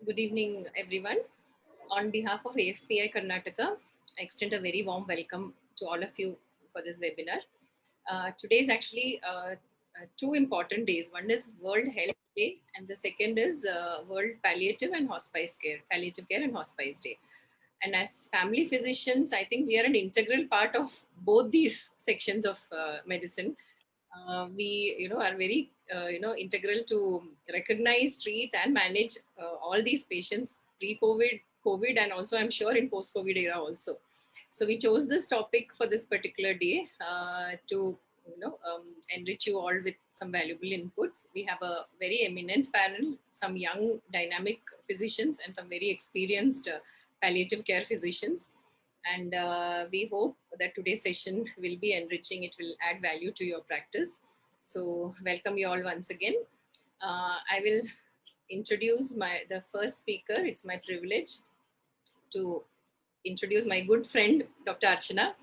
Good evening, everyone. On behalf of AFPI Karnataka, I extend a very warm welcome to all of you for this webinar. Today is actually two important days. One is World Health Day, and the second is World Palliative and Hospice Care, Palliative Care and Hospice Day. And as family physicians, I think we are an integral part of both these sections of medicine. We are very integral to recognize, treat and manage all these patients pre-covid, covid, and also I'm sure in post-covid era also. So we chose this topic for this particular day to enrich you all with some valuable inputs. We have a very eminent panel, some young dynamic physicians and some very experienced palliative care physicians, and we hope that today's session will be enriching. It will add value to your practice. So welcome you all once again. I will introduce the first speaker. It's my privilege to introduce my good friend, Dr. Archana.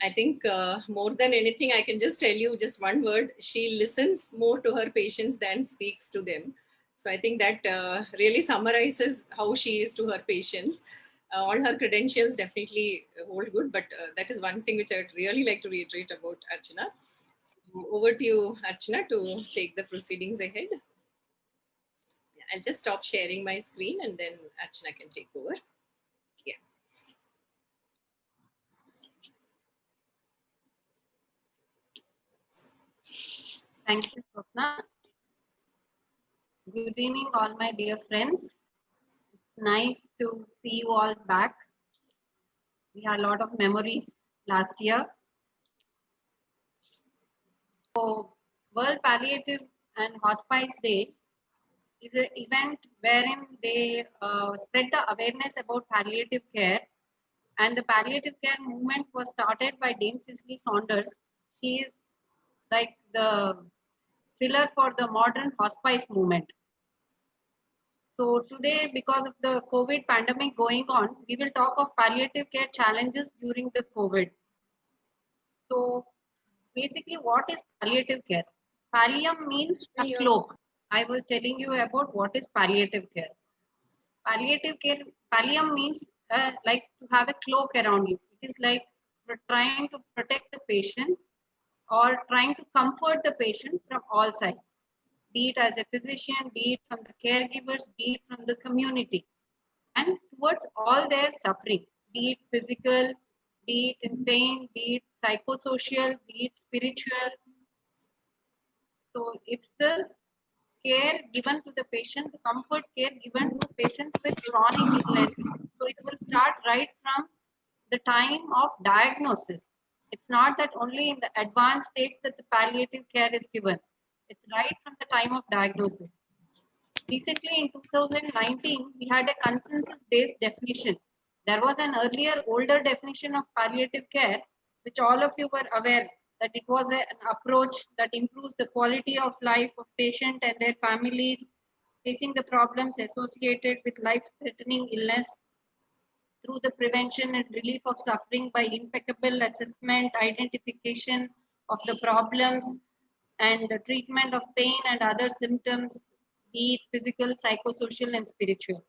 I think more than anything, I can just tell you just one word. She listens more to her patients than speaks to them. So I think that really summarizes how she is to her patients. All her credentials definitely hold good, but that is one thing which I would really like to reiterate about Archana. So over to you, Archana, to take the proceedings ahead. I'll just stop sharing my screen and then Archana can take over. Yeah. Thank you, Swapna. Good evening, all my dear friends. It's nice to see you all back. We had a lot of memories last year. So, World Palliative and Hospice Day is an event wherein they spread the awareness about palliative care. And the palliative care movement was started by Dame Cicely Saunders. She is like the pillar for the modern hospice movement. So today, because of the COVID pandemic going on, we will talk of palliative care challenges during the COVID. So basically, what is palliative care? Pallium means a cloak. I was telling you about what is palliative care. Palliative care, pallium means like to have a cloak around you. It is like trying to protect the patient or trying to comfort the patient from all sides, be it as a physician, be it from the caregivers, be it from the community, and towards all their suffering, be it physical, be it in pain, be it psychosocial, be it spiritual. So it's the care given to the patient, the comfort care given to patients with chronic illness. So it will start right from the time of diagnosis. It's not that only in the advanced stage that the palliative care is given. It's right from the time of diagnosis. Recently in 2019, we had a consensus-based definition. There was an earlier older definition of palliative care, which all of you were aware that it was an approach that improves the quality of life of patient and their families facing the problems associated with life-threatening illness through the prevention and relief of suffering by impeccable assessment, identification of the problems, and the treatment of pain and other symptoms, be it physical, psychosocial, and spiritual.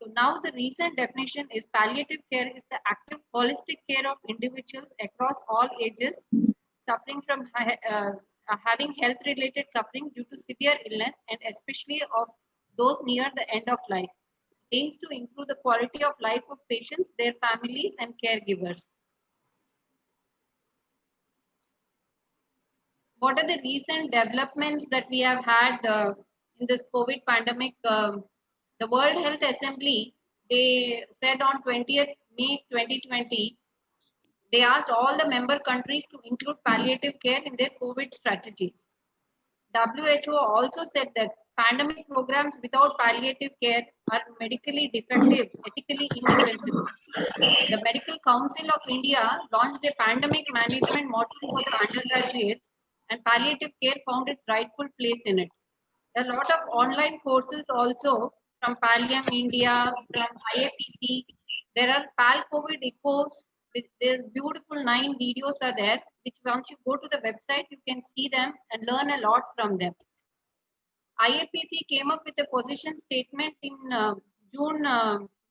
So now the recent definition is palliative care is the active holistic care of individuals across all ages suffering from having health-related suffering due to severe illness and especially of those near the end of life. Aims to improve the quality of life of patients, their families, and caregivers. What are the recent developments that we have had in this COVID pandemic? The World Health Assembly, they said on 20th May 2020, they asked all the member countries to include palliative care in their COVID strategies. WHO also said that pandemic programs without palliative care are medically defective, ethically indefensible. The Medical Council of India launched a pandemic management module for the undergraduates, and palliative care found its rightful place in it. There are a lot of online courses also from Pallium India, from IAPC. There are PAL COVID Echoes. There's beautiful 9 videos are there, which once you go to the website, you can see them and learn a lot from them. IAPC came up with a position statement in June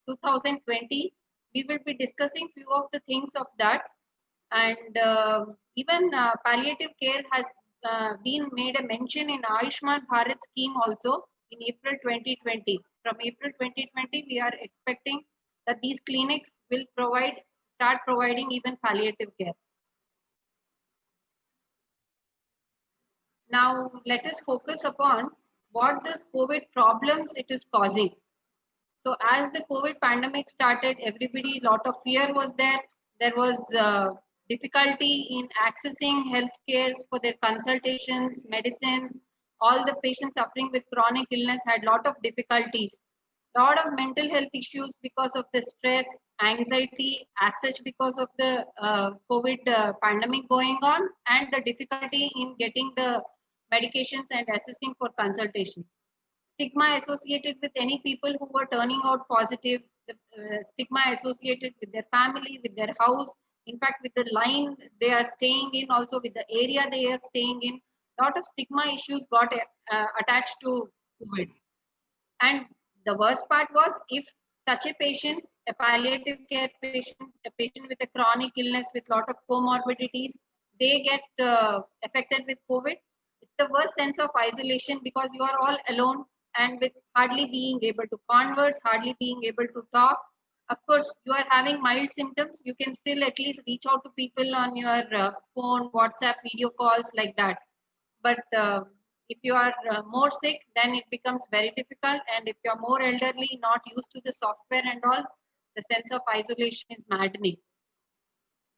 2020, we will be discussing few of the things of that. And even palliative care has been made a mention in Ayushman Bharat scheme also in April 2020. From April 2020, we are expecting that these clinics will start providing even palliative care. Now, let us focus upon what the COVID problems it is causing. So as the COVID pandemic started, everybody, lot of fear was there. There was difficulty in accessing healthcare for their consultations, medicines. All the patients suffering with chronic illness had lot of difficulties. Lot of mental health issues because of the stress, anxiety, as such because of the COVID pandemic going on, and the difficulty in getting the medications and assessing for consultations. Stigma associated with any people who were turning out positive, the stigma associated with their family, with their house, in fact, with the line they are staying in, also with the area they are staying in. Lot of stigma issues got attached to COVID. And the worst part was if such a patient, a palliative care patient, a patient with a chronic illness with lot of comorbidities, they get affected with COVID. It's the worst sense of isolation because you are all alone and with hardly being able to converse, hardly being able to talk. Of course, you are having mild symptoms. You can still at least reach out to people on your phone, WhatsApp, video calls like that. But if you are more sick, then it becomes very difficult. And if you are more elderly, not used to the software and all, the sense of isolation is maddening.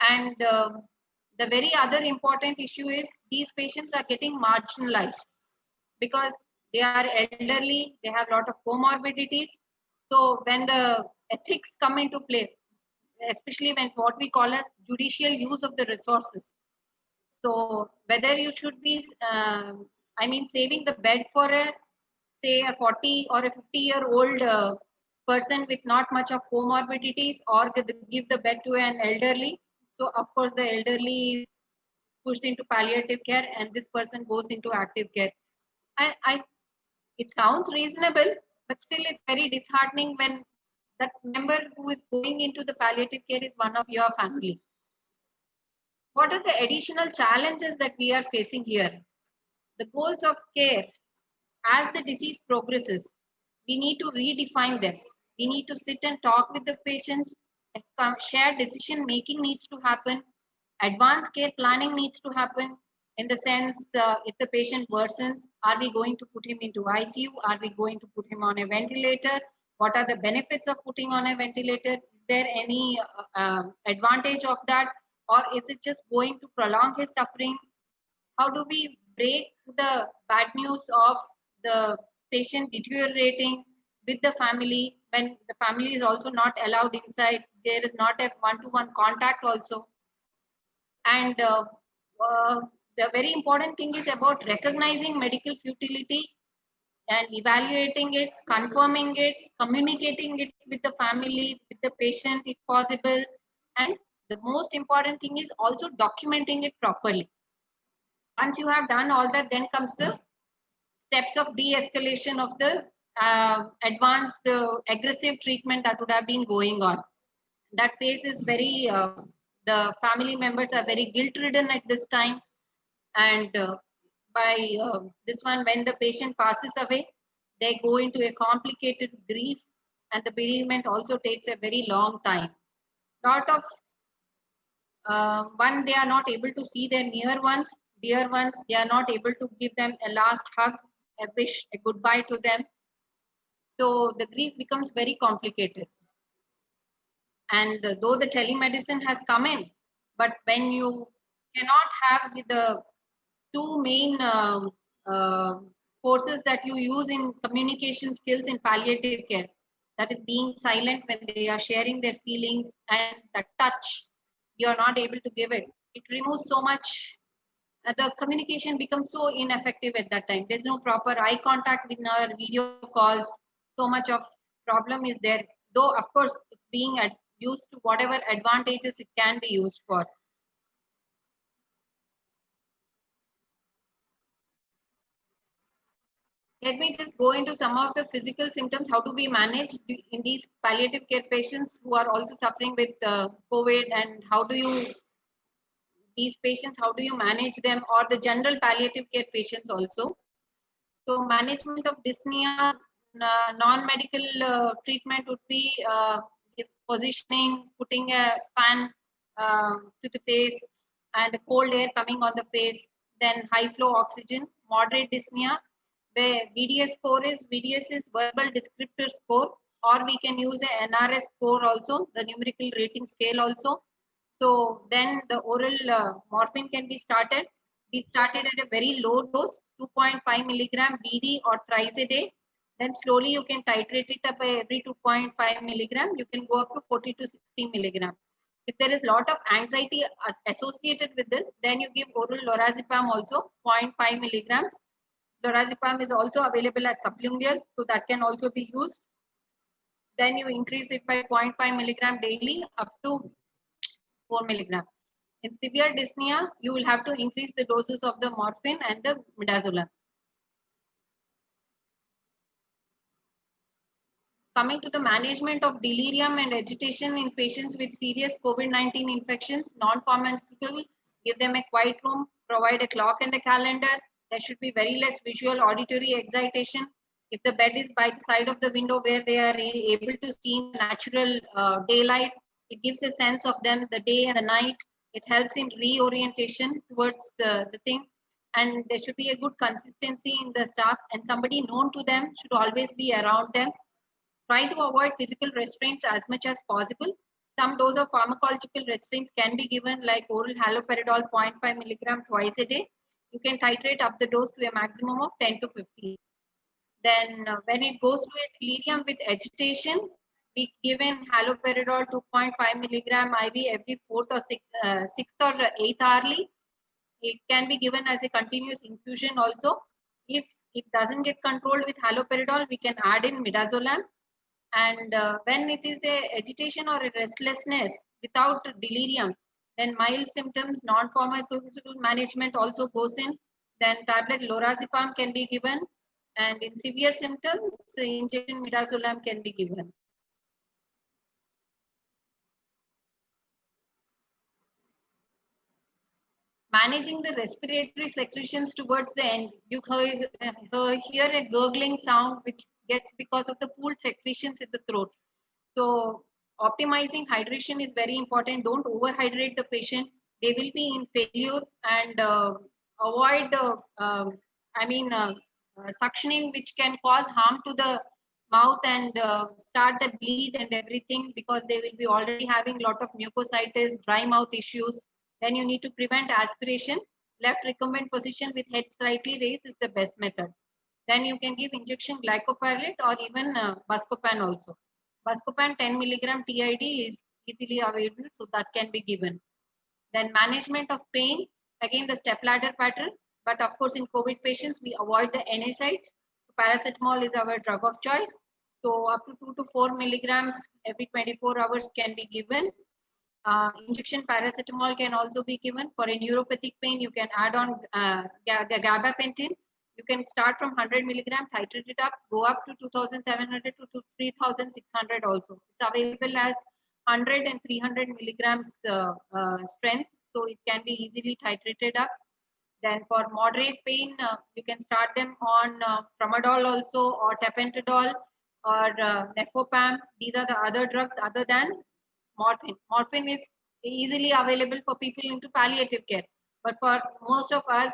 And the very other important issue is these patients are getting marginalized because they are elderly, they have a lot of comorbidities. So when the ethics come into play, especially when what we call as judicial use of the resources. So whether you should be, saving the bed for say a 40 or a 50-year-old person with not much of comorbidities, or give the bed to an elderly. So of course the elderly is pushed into palliative care and this person goes into active care. It sounds reasonable, but still it's very disheartening when that member who is going into the palliative care is one of your family. What are the additional challenges that we are facing here? The goals of care, as the disease progresses, we need to redefine them. We need to sit and talk with the patients. Shared decision making needs to happen. Advanced care planning needs to happen in the sense if the patient worsens, are we going to put him into ICU? Are we going to put him on a ventilator? What are the benefits of putting on a ventilator? Is there any advantage of that? Or is it just going to prolong his suffering? How do we break the bad news of the patient deteriorating with the family when the family is also not allowed inside? There is not a one-to-one contact also. And the very important thing is about recognizing medical futility and evaluating it, confirming it, communicating it with the family, with the patient if possible. And the most important thing is also documenting it properly. Once you have done all that, then comes the steps of de-escalation of the advanced aggressive treatment that would have been going on. That phase is very, the family members are very guilt-ridden at this time. And by this one, when the patient passes away, they go into a complicated grief, and the bereavement also takes a very long time. Lot of one, they are not able to see their dear ones, they are not able to give them a last hug, a wish, a goodbye to them. So the grief becomes very complicated. And though the telemedicine has come in, but when you cannot have the two main forces that you use in communication skills in palliative care, that is being silent when they are sharing their feelings, and the touch, you are not able to give it. It removes so much. The communication becomes so ineffective at that time. There's no proper eye contact in our video calls. So much of problem is there. Though, of course, it's being used to whatever advantages it can be used for. Let me just go into some of the physical symptoms. How do we manage in these palliative care patients who are also suffering with COVID, and how do you, these patients, how do you manage them, or the general palliative care patients also? So management of dyspnea, non-medical treatment would be positioning, putting a fan to the face and cold air coming on the face, then high flow oxygen, moderate dyspnea, where VDS is verbal descriptor score, or we can use a NRS score also, the numerical rating scale also. So then the oral morphine can be started. We started at a very low dose, 2.5 milligram BD or thrice a day. Then slowly you can titrate it up by every 2.5 milligram. You can go up to 40 to 60 milligram. If there is a lot of anxiety associated with this, then you give oral lorazepam also, 0.5 milligrams. Lorazepam is also available as sublingual, so that can also be used. Then you increase it by 0.5 milligram daily up to 4 milligram. In severe dyspnea, you will have to increase the doses of the morphine and the midazolam. Coming to the management of delirium and agitation in patients with serious COVID-19 infections, non-pharmaceutical, give them a quiet room, provide a clock and a calendar. There should be very less visual auditory excitation. If the bed is by the side of the window where they are able to see natural daylight, it gives a sense of them, the day and the night. It helps in reorientation towards the thing. And there should be a good consistency in the staff, and somebody known to them should always be around them. Try to avoid physical restraints as much as possible. Some dose of pharmacological restraints can be given, like oral haloperidol 0.5 milligram twice a day. You can titrate up the dose to a maximum of 10 to 15. Then when it goes to a delirium with agitation, we give in haloperidol 2.5 milligram IV every 4th or 6th or 8th hourly. It can be given as a continuous infusion also. If it doesn't get controlled with haloperidol, we can add in midazolam. And when it is a agitation or a restlessness without delirium, then mild symptoms, non-pharmacological management also goes in. Then tablet lorazepam can be given, and in severe symptoms, injection midazolam can be given. Managing the respiratory secretions towards the end, you hear a gurgling sound which gets because of the pooled secretions in the throat. So optimizing hydration is very important. Don't overhydrate the patient. They will be in failure, and avoid suctioning, which can cause harm to the mouth and start the bleed and everything, because they will be already having a lot of mucositis, dry mouth issues. Then you need to prevent aspiration. Left recumbent position with head slightly raised is the best method. Then you can give injection glycopyrrolate or even Buscopan also. Buscopan 10 milligram TID is easily available, so that can be given. Then management of pain, again the step ladder pattern, but of course in COVID patients we avoid the NSAIDs. So paracetamol is our drug of choice. So up to 2 to 4 milligrams every 24 hours can be given. Injection paracetamol can also be given. For a neuropathic pain, you can add on gabapentin. You can start from 100 milligram, titrate it up, go up to 2,700 to 3,600 also. It's available as 100 and 300 milligrams strength, so it can be easily titrated up. Then for moderate pain, you can start them on tramadol also, or tapentadol, or nefopam. These are the other drugs other than morphine. Morphine is easily available for people into palliative care, but for most of us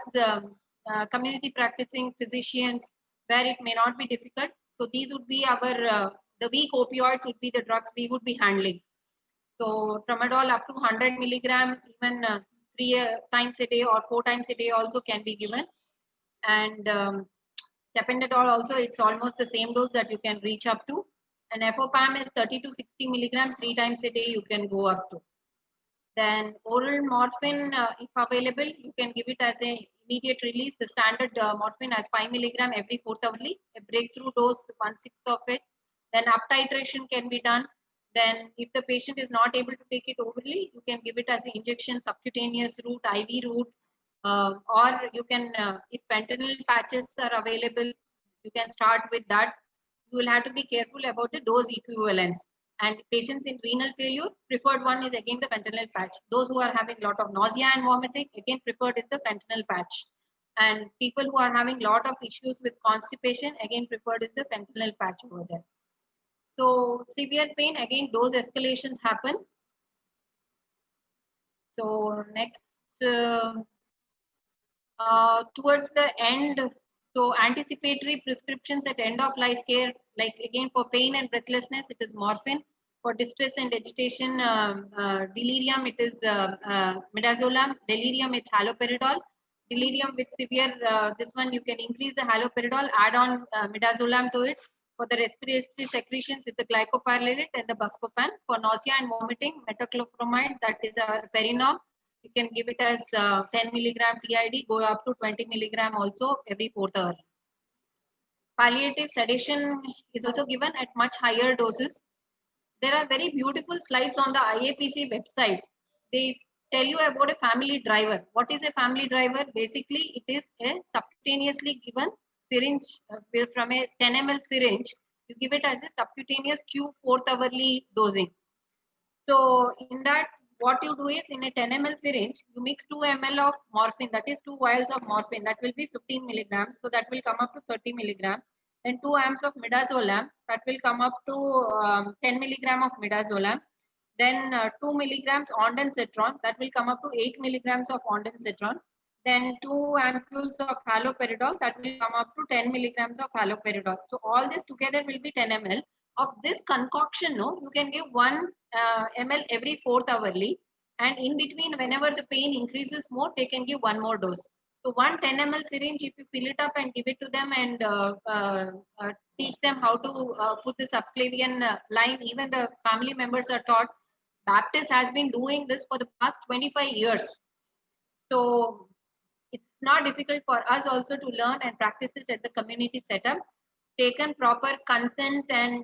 community practicing physicians, where it may not be difficult, so these would be our the weak opioids would be the drugs we would be handling. So tramadol up to 100 milligram, even 3 times a day or 4 times a day also can be given. And tapentadol also, it's almost the same dose that you can reach up to. And efopam is 30 to 60 milligram, 3 times a day you can go up to. Then oral morphine, if available, you can give it as an immediate release. The standard morphine as 5 milligram every 4th hourly. A breakthrough dose, 1/6 of it. Then up titration can be done. Then if the patient is not able to take it orally, you can give it as an injection, subcutaneous route, IV route, or you can, if fentanyl patches are available, You can start with that. You will have to be careful about the dose equivalence. And patients in renal failure, preferred one is again the fentanyl patch. Those who are having a lot of nausea and vomiting, again preferred is the fentanyl patch. And people who are having a lot of issues with constipation, again preferred is the fentanyl patch over there. So severe pain, again dose escalations happen. So next, towards the end, so anticipatory prescriptions at end of life care, like again for pain and breathlessness, it is morphine. For distress and agitation, delirium, it is midazolam. Delirium, it's haloperidol. Delirium with severe, this one you can increase the haloperidol, add on midazolam to it. For the respiratory secretions, it's the glycopyrrolate and the buscopan. For nausea and vomiting, metoclopramide, that is perinom. You can give it as 10 milligram TID, go up to 20 milligram also every 4th hour. Palliative sedation is also given at much higher doses. There are very beautiful slides on the IAPC website. They tell you about a family driver. What is a family driver? Basically, it is a subcutaneously given syringe from a 10 ml syringe. You give it as a subcutaneous Q 4th hourly dosing. So in that, what you do is in a 10 ml syringe, you mix 2 ml of morphine, that is 2 vials of morphine, that will be 15 milligrams. So that will come up to 30 milligrams. Then 2 amps of midazolam, that will come up to 10 milligram of midazolam. Then 2 milligrams ondansetron, that will come up to 8 milligrams of ondansetron. Then 2 ampoules of haloperidol, that will come up to 10 milligrams of haloperidol. So all this together will be 10 ml. Of this concoction, no, you can give 1 ml every 4th hourly, and in between, whenever the pain increases more, they can give 1 more dose. So 1 10 ml syringe, if you fill it up and give it to them and teach them how to put the subclavian line, even the family members are taught. Baptist has been doing this for the past 25 years. So it's not difficult for us also to learn and practice it at the community setup. Taken proper consent and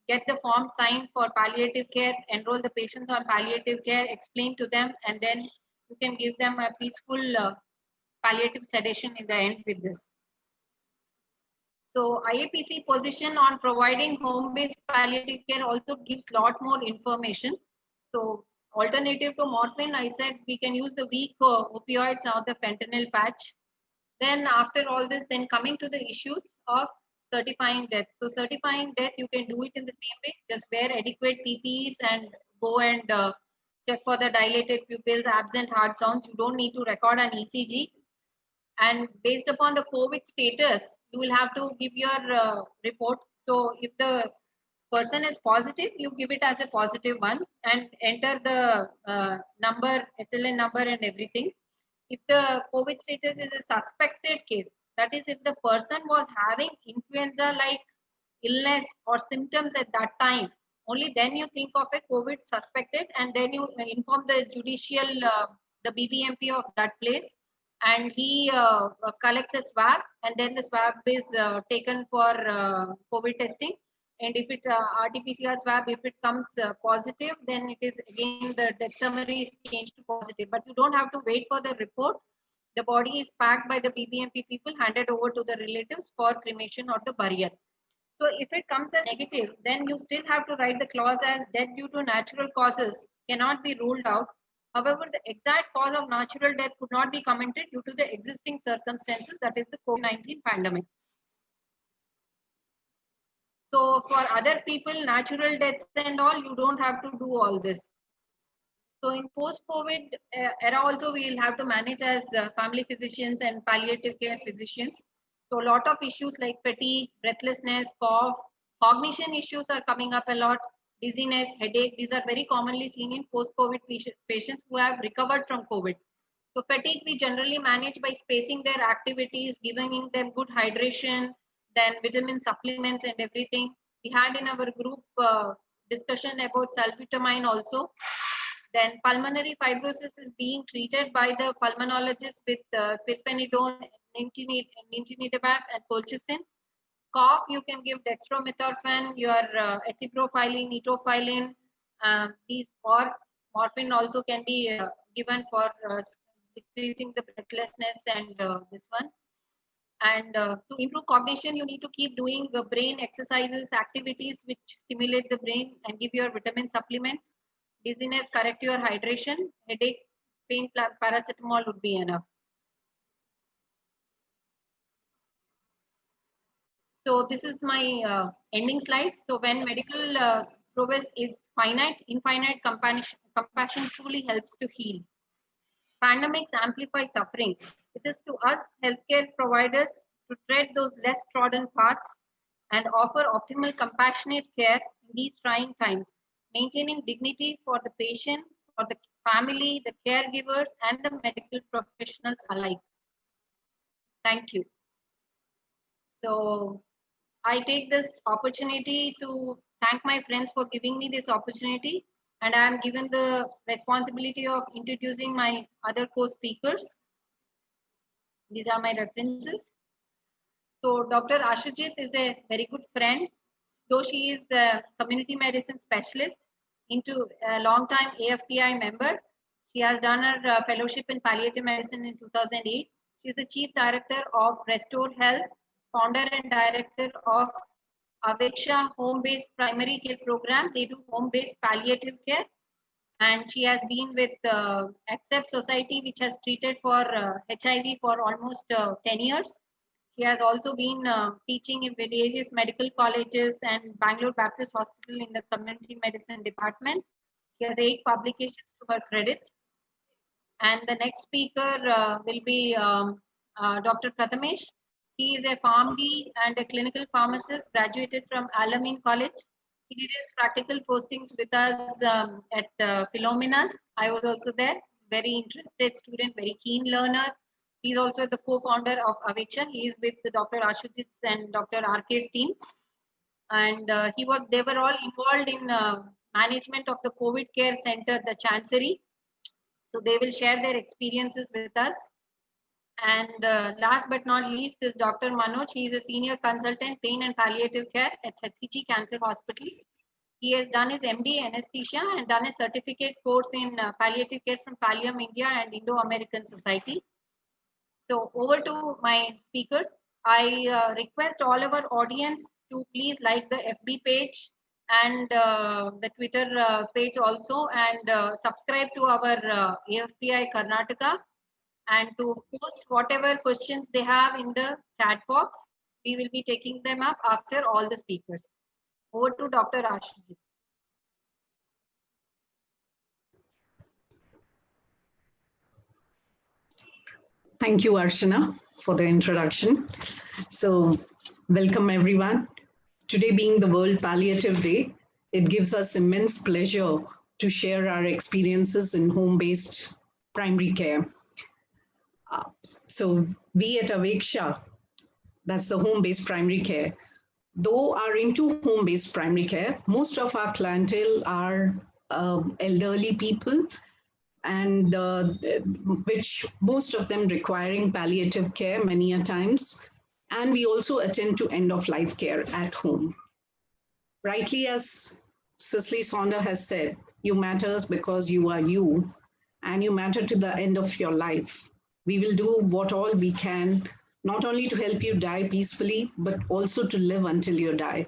get the form signed for palliative care, enroll the patients on palliative care, explain to them, and then you can give them a peaceful palliative sedation in the end with this. So IAPC position on providing home-based palliative care also gives a lot more information. So alternative to morphine, I said we can use the weak opioids or the fentanyl patch. Then after all this, then coming to the issues of certifying death. So certifying death, you can do it in the same way. Just wear adequate PPEs and go and check for the dilated pupils, absent heart sounds. You don't need to record an ECG. And based upon the COVID status, you will have to give your report. So if the person is positive, you give it as a positive one and enter the number, SLN number and everything. If the COVID status is a suspected case, that is if the person was having influenza-like illness or symptoms at that time, only then you think of a COVID suspected, and then you inform the judicial, the BBMP of that place, and he collects a swab, and then the swab is taken for COVID testing. And if it RT-PCR swab, if it comes positive, then it is again the death summary is changed to positive. But you don't have to wait for the report. The body is packed by the BBMP people, handed over to the relatives for cremation or the burial. So if it comes as negative, then you still have to write the clause as death due to natural causes cannot be ruled out. However, the exact cause of natural death could not be commented due to the existing circumstances, that is the COVID-19 pandemic. So for other people, natural deaths and all, you don't have to do all this. So in post-COVID era also, we will have to manage as family physicians and palliative care physicians. So a lot of issues like fatigue, breathlessness, cough, cognition issues are coming up a lot, dizziness, headache. These are very commonly seen in post-COVID patients who have recovered from COVID. So fatigue we generally manage by spacing their activities, giving them good hydration, then vitamin supplements and everything. We had in our group discussion about salbutamine also. Then pulmonary fibrosis is being treated by the pulmonologist with pirfenidone, nintedanib and colchicine. Cough, you can give dextromethorphan, your aciprophyllene, etophylline. These or morphine also can be given for decreasing the breathlessness and this one. And to improve cognition, you need to keep doing brain exercises, activities which stimulate the brain and give your vitamin supplements. Dizziness, correct your hydration. Headache, pain, paracetamol would be enough. So this is my ending slide. So when medical progress is finite, infinite compassion truly helps to heal. Pandemics amplify suffering. It is to us, healthcare providers, to tread those less trodden paths and offer optimal compassionate care in these trying times, maintaining dignity for the patient, for the family, the caregivers, and the medical professionals alike. Thank you. So I take this opportunity to thank my friends for giving me this opportunity, and I am given the responsibility of introducing my other co-speakers. These are my references. So Dr. Ashujit is a very good friend, though she is a community medicine specialist into a long-time AFPI member. She has done her fellowship in palliative medicine in 2008. She is the chief director of Restore Health, founder and director of Aveksha home-based primary care program. They do home-based palliative care. And she has been with Accept Society, which has treated for HIV for almost 10 years. She has also been teaching in various medical colleges and Bangalore Baptist Hospital in the community medicine department. She has 8 publications to her credit. And the next speaker will be Dr. Prathamesh. He is a PharmD and a clinical pharmacist, graduated from Al-Amin College. He did his practical postings with us at Philomenas. I was also there. Very interested student, very keen learner. He's also the co-founder of Aveksha. He is with Dr. Ashujit and Dr. RK's team. And they were all involved in management of the COVID care center, the Chancery. So they will share their experiences with us. And last but not least is Dr. Manoj. He is a senior consultant, pain and palliative care at HCG Cancer Hospital. He has done his MD anesthesia and done a certificate course in palliative care from Pallium India and Indo-American Society. So over to my speakers. I request all our audience to please like the FB page and the Twitter page also, and subscribe to our AFPI Karnataka, and to post whatever questions they have in the chat box. We will be taking them up after all the speakers. Over to Dr. Ashujit. Thank you, Archana, for the introduction. So, welcome everyone. Today being the World Palliative Day, it gives us immense pleasure to share our experiences in home-based primary care. So we at Aveksha, that's the home-based primary care, though are into home-based primary care, most of our clientele are elderly people, and which most of them requiring palliative care many a times. And we also attend to end-of-life care at home. Rightly, as Cicely Saunders has said, you matters because you are you, and you matter to the end of your life. We will do what all we can, not only to help you die peacefully, but also to live until you die.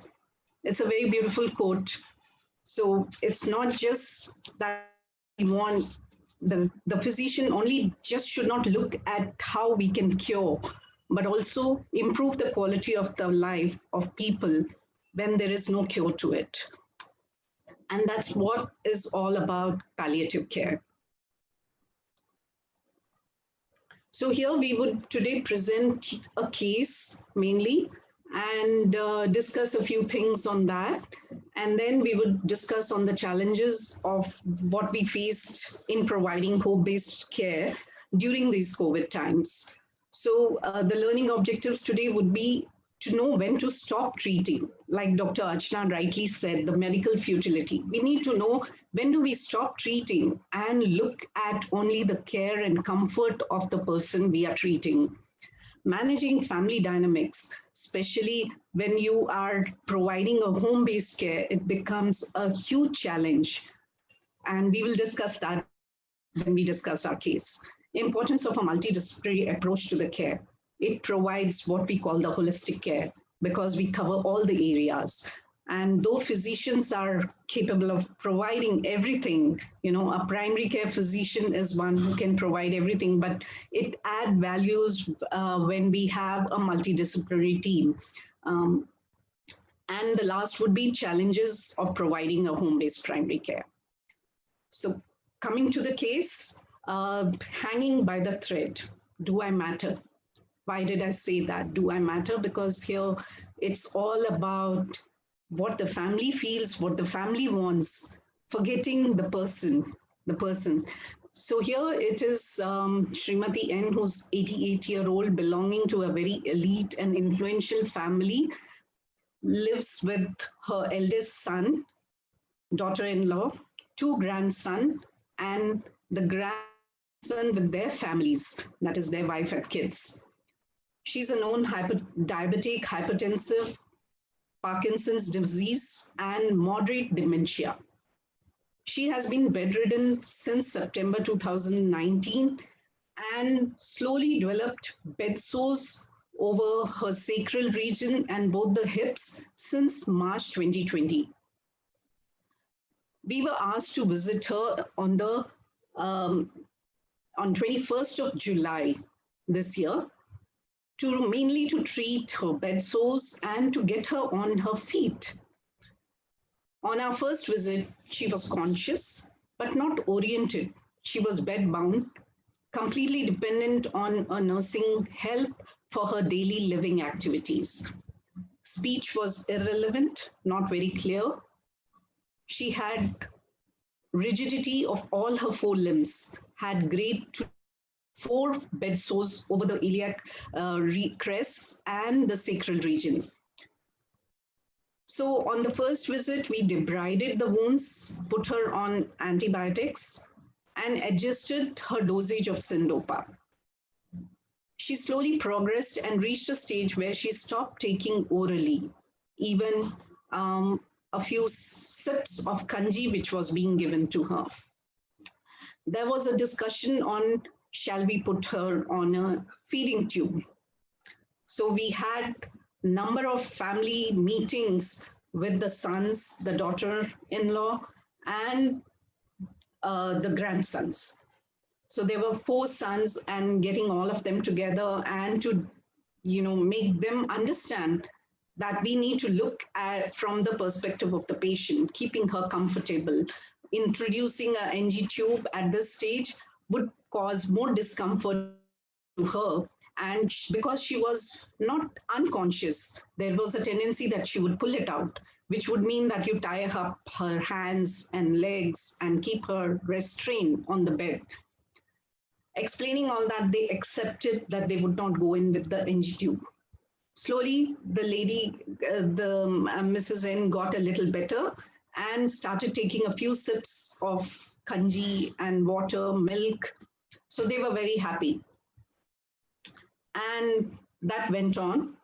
It's a very beautiful quote. So it's not just that we want the physician only just should not look at how we can cure, but also improve the quality of the life of people when there is no cure to it. And that's what is all about palliative care. So here we would today present a case mainly and discuss a few things on that. And then we would discuss on the challenges of what we faced in providing home-based care during these COVID times. So the learning objectives today would be to know when to stop treating. Like Dr. Archana rightly said, the medical futility. We need to know when do we stop treating and look at only the care and comfort of the person we are treating. Managing family dynamics, especially when you are providing a home-based care, it becomes a huge challenge. And we will discuss that when we discuss our case. Importance of a multidisciplinary approach to the care. it provides what we call the holistic care because we cover all the areas. And though physicians are capable of providing everything, a primary care physician is one who can provide everything, but it adds values when we have a multidisciplinary team. And the last would be challenges of providing a home-based primary care. So coming to the case, hanging by the thread, do I matter? Why did I say that? Do I matter? Because here it's all about what the family feels, what the family wants, forgetting the person. So here it is Srimati N, who's 88-year-old, belonging to a very elite and influential family, lives with her eldest son, daughter-in-law, 2 grandsons, and the grandson with their families, that is their wife and kids. She's a known diabetic, hypertensive, Parkinson's disease, and moderate dementia. She has been bedridden since September 2019 and slowly developed bed sores over her sacral region and both the hips since March 2020. We were asked to visit her on 21st of July this year, mainly to treat her bed sores and to get her on her feet. On our first visit, she was conscious, but not oriented. She was bedbound, completely dependent on a nursing help for her daily living activities. Speech was irrelevant, not very clear. She had rigidity of all her 4 limbs, had grade 4 bed sores over the iliac crest and the sacral region. So on the first visit, we debrided the wounds, put her on antibiotics, and adjusted her dosage of Syndopa. She slowly progressed and reached a stage where she stopped taking orally, even a few sips of kanji, which was being given to her. There was a discussion on, shall we put her on a feeding tube? So we had a number of family meetings with the sons, the daughter-in-law, and the grandsons. So there were 4 sons, and getting all of them together and to, make them understand that we need to look at from the perspective of the patient, keeping her comfortable. Introducing an NG tube at this stage would cause more discomfort to her. And because she was not unconscious, there was a tendency that she would pull it out, which would mean that you tie up her hands and legs and keep her restrained on the bed. Explaining all that, they accepted that they would not go in with the NG tube. Slowly, the lady, Mrs. N, got a little better and started taking a few sips of kanji and water, milk. So they were very happy. And that went on.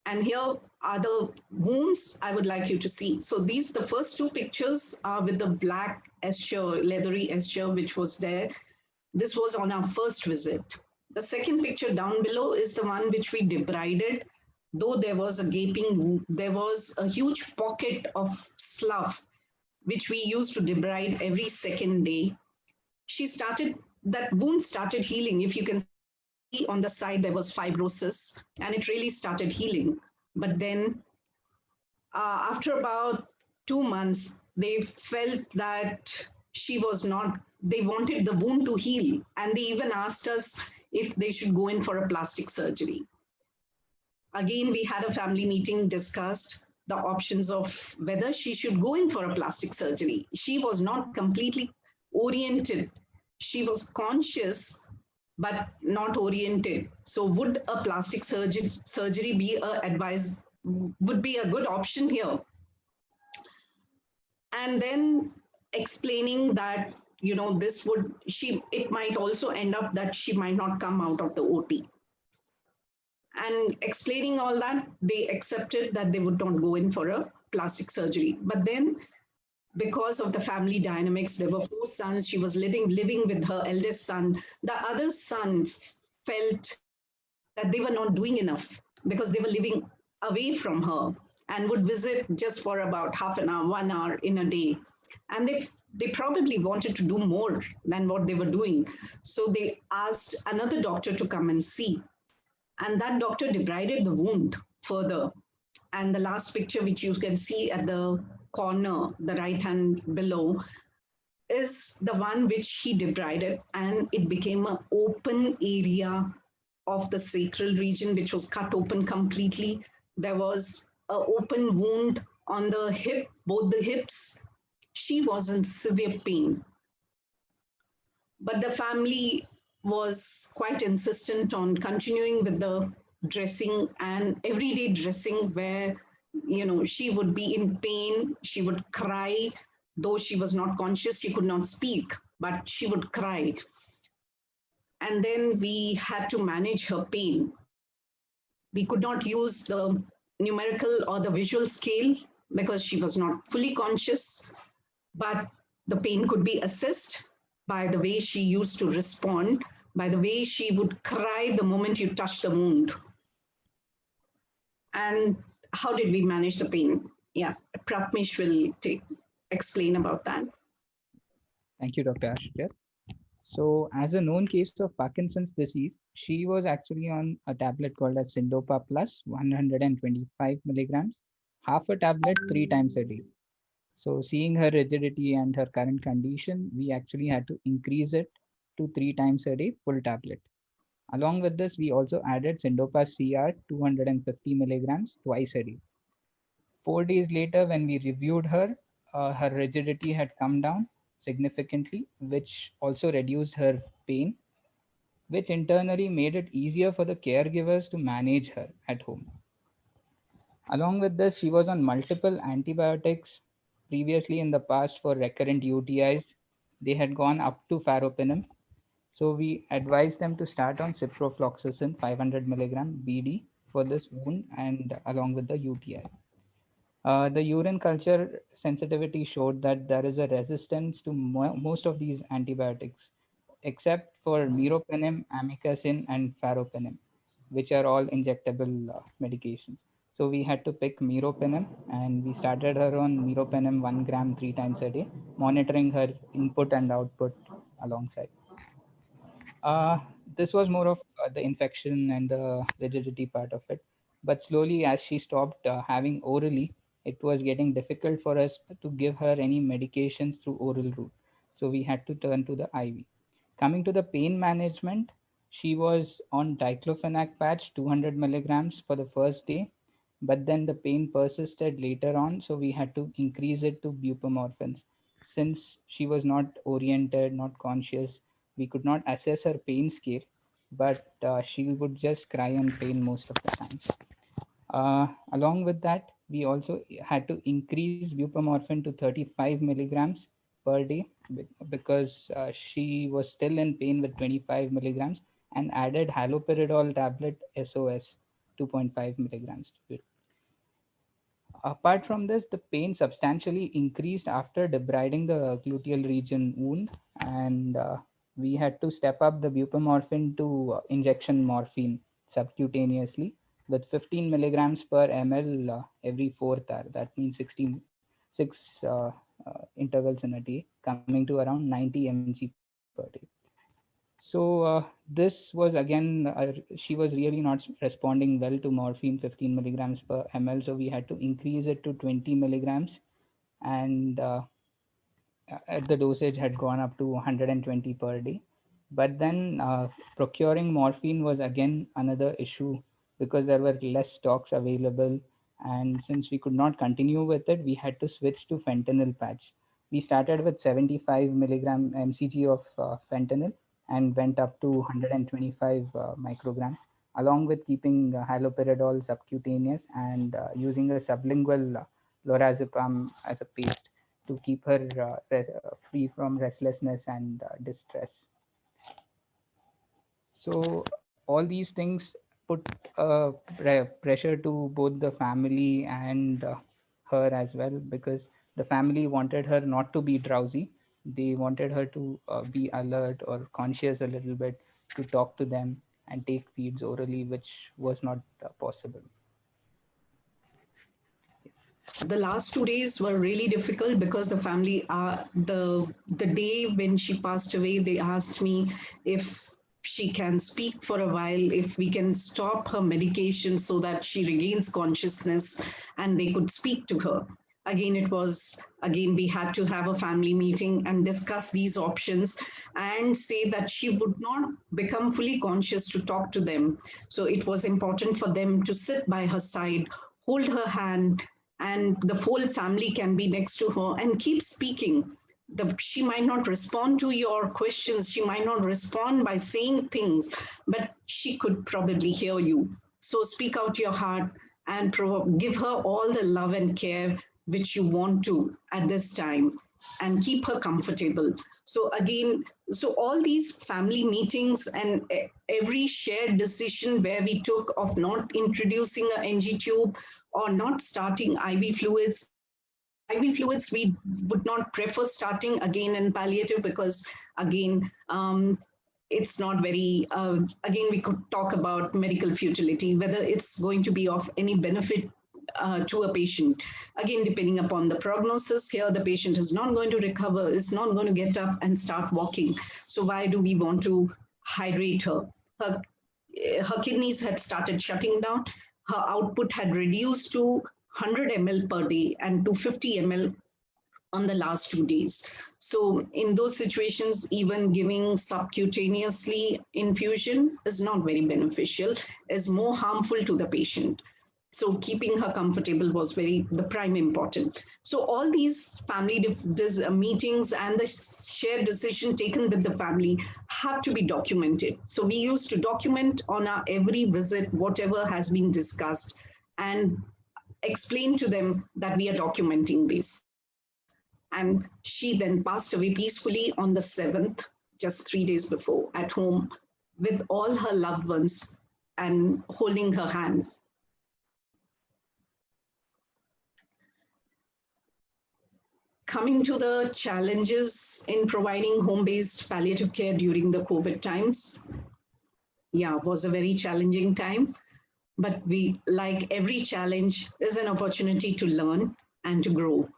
And here are the wounds I would like you to see. So the first 2 pictures are with the black eschure, leathery eschure, which was there. This was on our first visit. The second picture down below is the one which we debrided. Though there was a gaping wound, there was a huge pocket of slough, which we used to debride every second day. That wound started healing. If you can see on the side, there was fibrosis, and it really started healing. But then after about 2 months, they felt that they wanted the wound to heal. And they even asked us if they should go in for a plastic surgery. Again, we had a family meeting, discussed the options of whether she should go in for a plastic surgery. She was not completely oriented. She was conscious, but not oriented. So would a plastic surgery be would be a good option here? And then explaining that, it might also end up that she might not come out of the OT. And explaining all that, they accepted that they would not go in for a plastic surgery. But then, because of the family dynamics, there were 4 sons. She was living with her eldest son. The other son felt that they were not doing enough because they were living away from her and would visit just for about half an hour, 1 hour in a day. And they probably wanted to do more than what they were doing. So they asked another doctor to come and see. And that doctor debrided the wound further. And the last picture, which you can see at the corner, the right hand below, is the one which he debrided, and it became an open area of the sacral region, which was cut open completely. There was an open wound on the hip, both the hips. She was in severe pain. But the family was quite insistent on continuing with the dressing and everyday dressing where she would be in pain, she would cry, though she was not conscious, she could not speak, but she would cry. And then we had to manage her pain. We could not use the numerical or the visual scale because she was not fully conscious, but the pain could be assessed by the way she used to respond, by the way she would cry the moment you touch the wound. And how did we manage the pain? Yeah, Pratmesh will explain about that. Thank you, Dr. Ashita. So, as a known case of Parkinson's disease, she was actually on a tablet called as Syndopa Plus, 125 milligrams, half a tablet 3 times a day. So, seeing her rigidity and her current condition, we actually had to increase it to 3 times a day, full tablet. Along with this, we also added Syndopa CR 250 milligrams twice a day. 4 days later, when we reviewed her, her rigidity had come down significantly, which also reduced her pain, which internally made it easier for the caregivers to manage her at home. Along with this, she was on multiple antibiotics previously in the past for recurrent UTIs. They had gone up to ferropenem. So we advised them to start on ciprofloxacin 500 milligram BD for this wound and along with the UTI. The urine culture sensitivity showed that there is a resistance to most of these antibiotics, except for meropenem, amikacin, and ferropenem, which are all injectable medications. So we had to pick meropenem, and we started her on meropenem 1 gram 3 times a day, monitoring her input and output alongside. This was more of the infection and the rigidity part of it. But slowly, as she stopped having orally, it was getting difficult for us to give her any medications through oral route. So we had to turn to the IV. Coming to the pain management, she was on diclofenac patch 200 milligrams for the first day, but then the pain persisted later on, so we had to increase it to buprenorphine. Since she was not oriented, not conscious, we could not assess her pain scale, but she would just cry and pain most of the times. Along with that, we also had to increase buprenorphine to 35 milligrams per day because she was still in pain with 25 milligrams, and added haloperidol tablet SOS 2.5 milligrams to it. Apart from this, the pain substantially increased after debriding the gluteal region wound, and we had to step up the buprenorphine to injection morphine subcutaneously with 15 milligrams per ml every fourth hour. That means 6 intervals in a day, coming to around 90 mg per day. So this was again, she was really not responding well to morphine 15 milligrams per ml. So we had to increase it to 20 milligrams, and the dosage had gone up to 120 per day. But then procuring morphine was again another issue because there were less stocks available. And since we could not continue with it, we had to switch to fentanyl patch. We started with 75 milligram mcg of fentanyl and went up to 125 microgram, along with keeping haloperidol subcutaneous and using a sublingual lorazepam as a paste to keep her free from restlessness and distress. So all these things put pressure to both the family and her as well, because the family wanted her not to be drowsy. They wanted her to be alert or conscious a little bit, to talk to them. and take feeds orally, which was not possible. The last 2 days were really difficult because the family, the day when she passed away, they asked me if she can speak for a while, if we can stop her medication so that she regains consciousness and they could speak to her. Again, we had to have a family meeting and discuss these options and say that she would not become fully conscious to talk to them. So it was important for them to sit by her side, hold her hand, and the whole family can be next to her and keep speaking. She might not respond to your questions, she might not respond by saying things, but she could probably hear you. So speak out your heart and give her all the love and care which you want to at this time, and keep her comfortable. So again, so all these family meetings and every shared decision where we took of not introducing a NG tube or not starting IV fluids. IV fluids, we would not prefer starting again in palliative because, again, it's not very, again, we could talk about medical futility, whether it's going to be of any benefit to a patient. Again, depending upon the prognosis, here the patient is not going to recover, is not going to get up and start walking. So why do we want to hydrate her? Her kidneys had started shutting down. Her output had reduced to 100 ml per day and to 50 ml on the last 2 days. So in those situations, even giving subcutaneously infusion is not very beneficial, is more harmful to the patient. So keeping her comfortable was the prime important. So all these family meetings and the shared decision taken with the family have to be documented. So we used to document on our every visit whatever has been discussed and explain to them that we are documenting this. And she then passed away peacefully on the 7th, just 3 days before, at home with all her loved ones and holding her hand. Coming to the challenges in providing home-based palliative care during the COVID times. Yeah, it was a very challenging time, but we, like every challenge, is an opportunity to learn and to grow.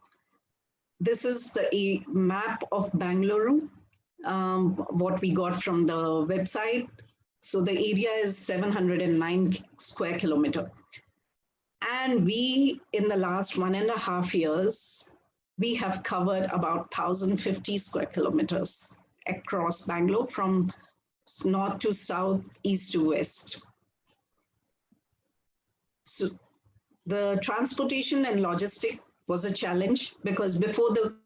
This is the map of Bangalore, what we got from the website. So the area is 709 square kilometer. And we, in the last 1.5 years, we have covered about 1,050 square kilometers across Bangalore from north to south, east to west. So the transportation and logistic was a challenge because before the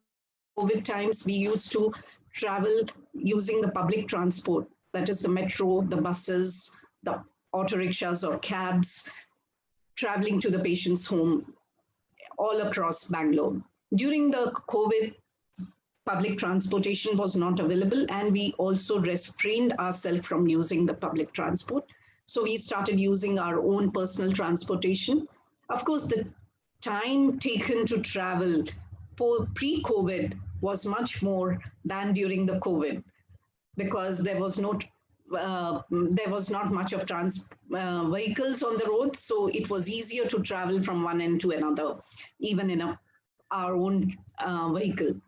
COVID times, we used to travel using the public transport, that is the metro, the buses, the auto rickshaws or cabs, traveling to the patient's home all across Bangalore. During the COVID, public transportation was not available, and we also restrained ourselves from using the public transport. So we started using our own personal transportation. Of course, the time taken to travel pre-COVID was much more than during the COVID because there was not much of vehicles on the road, so it was easier to travel from one end to another, even in our own vehicle.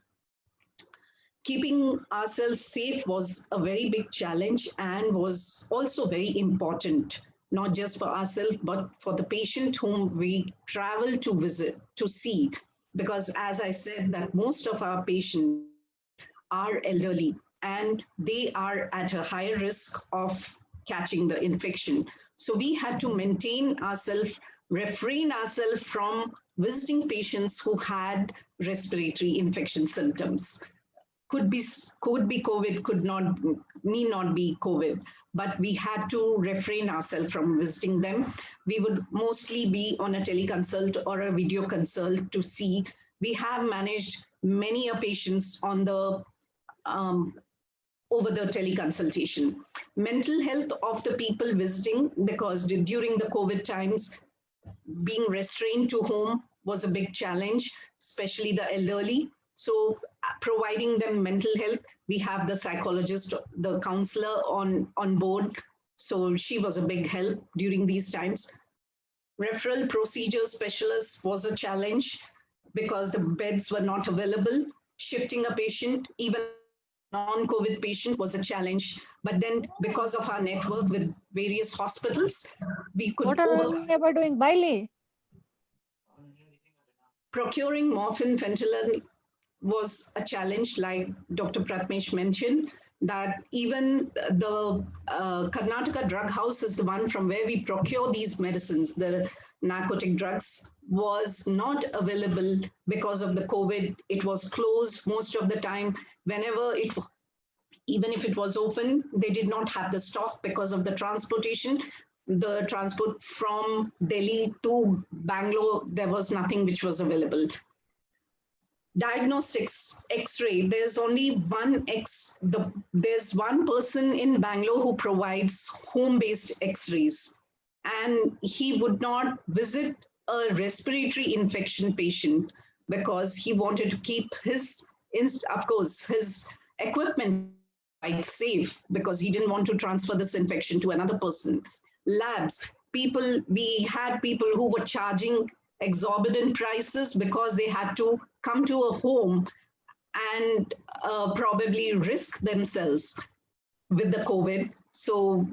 Keeping ourselves safe was a very big challenge and was also very important, not just for ourselves, but for the patient whom we travel to visit, to see. Because as I said, that most of our patients are elderly and they are at a higher risk of catching the infection. So we had to refrain ourselves from visiting patients who had respiratory infection symptoms. Could be COVID, need not be COVID, but we had to refrain ourselves from visiting them. We would mostly be on a teleconsult or a video consult to see. We have managed many patients on the over the teleconsultation. Mental health of the people visiting, because during the COVID times, being restrained to home was a big challenge, especially the elderly. So providing them mental health, we have the psychologist, the counselor on board. So she was a big help during these times. Referral procedure specialist was a challenge because the beds were not available. Shifting a patient, even non-COVID patient, was a challenge. But then because of our network with various hospitals, we could What are you ever doing? Bailey? procuring morphine fentanyl was a challenge, like Dr. Pratmesh mentioned, that even the Karnataka Drug House is the one from where we procure these medicines, the narcotic drugs, was not available because of the COVID. It was closed most of the time. Whenever it, even if it was open, they did not have the stock because of the transportation. The transport from Delhi to Bangalore, there was nothing which was available. Diagnostics, X-ray. There's only there's one person in Bangalore who provides home-based X-rays, and he would not visit a respiratory infection patient because he wanted to keep his, of course, his equipment quite safe because he didn't want to transfer this infection to another person. Labs, we had people who were charging exorbitant prices because they had to come to a home and probably risk themselves with the COVID. So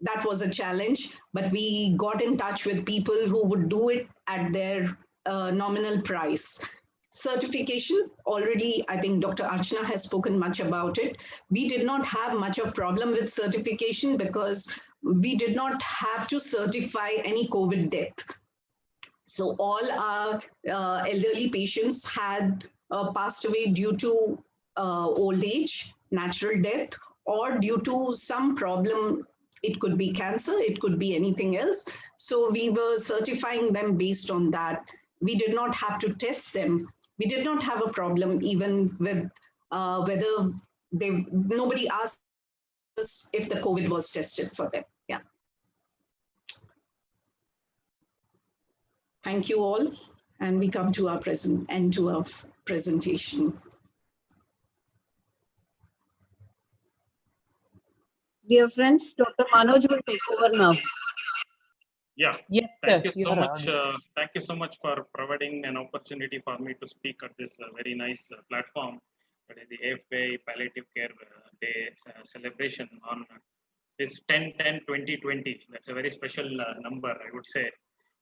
that was a challenge, but we got in touch with people who would do it at their nominal price. Certification, already I think Dr. Archana has spoken much about it. We did not have much of problem with certification because we did not have to certify any COVID death. So all our elderly patients had passed away due to old age, natural death, or due to some problem. It could be cancer, it could be anything else. So we were certifying them based on that. We did not have to test them. We did not have a problem even with whether nobody asked us if the COVID was tested for them. Yeah. Thank you all. And we come to our end to our presentation. Dear friends, Dr. Manoj will take over now. Yeah. Yes, Thank you sir. so much. Thank you so much for providing an opportunity for me to speak at this very nice platform. That is the AFPI Palliative Care Day celebration on this 10/10/2020. That's a very special number, I would say.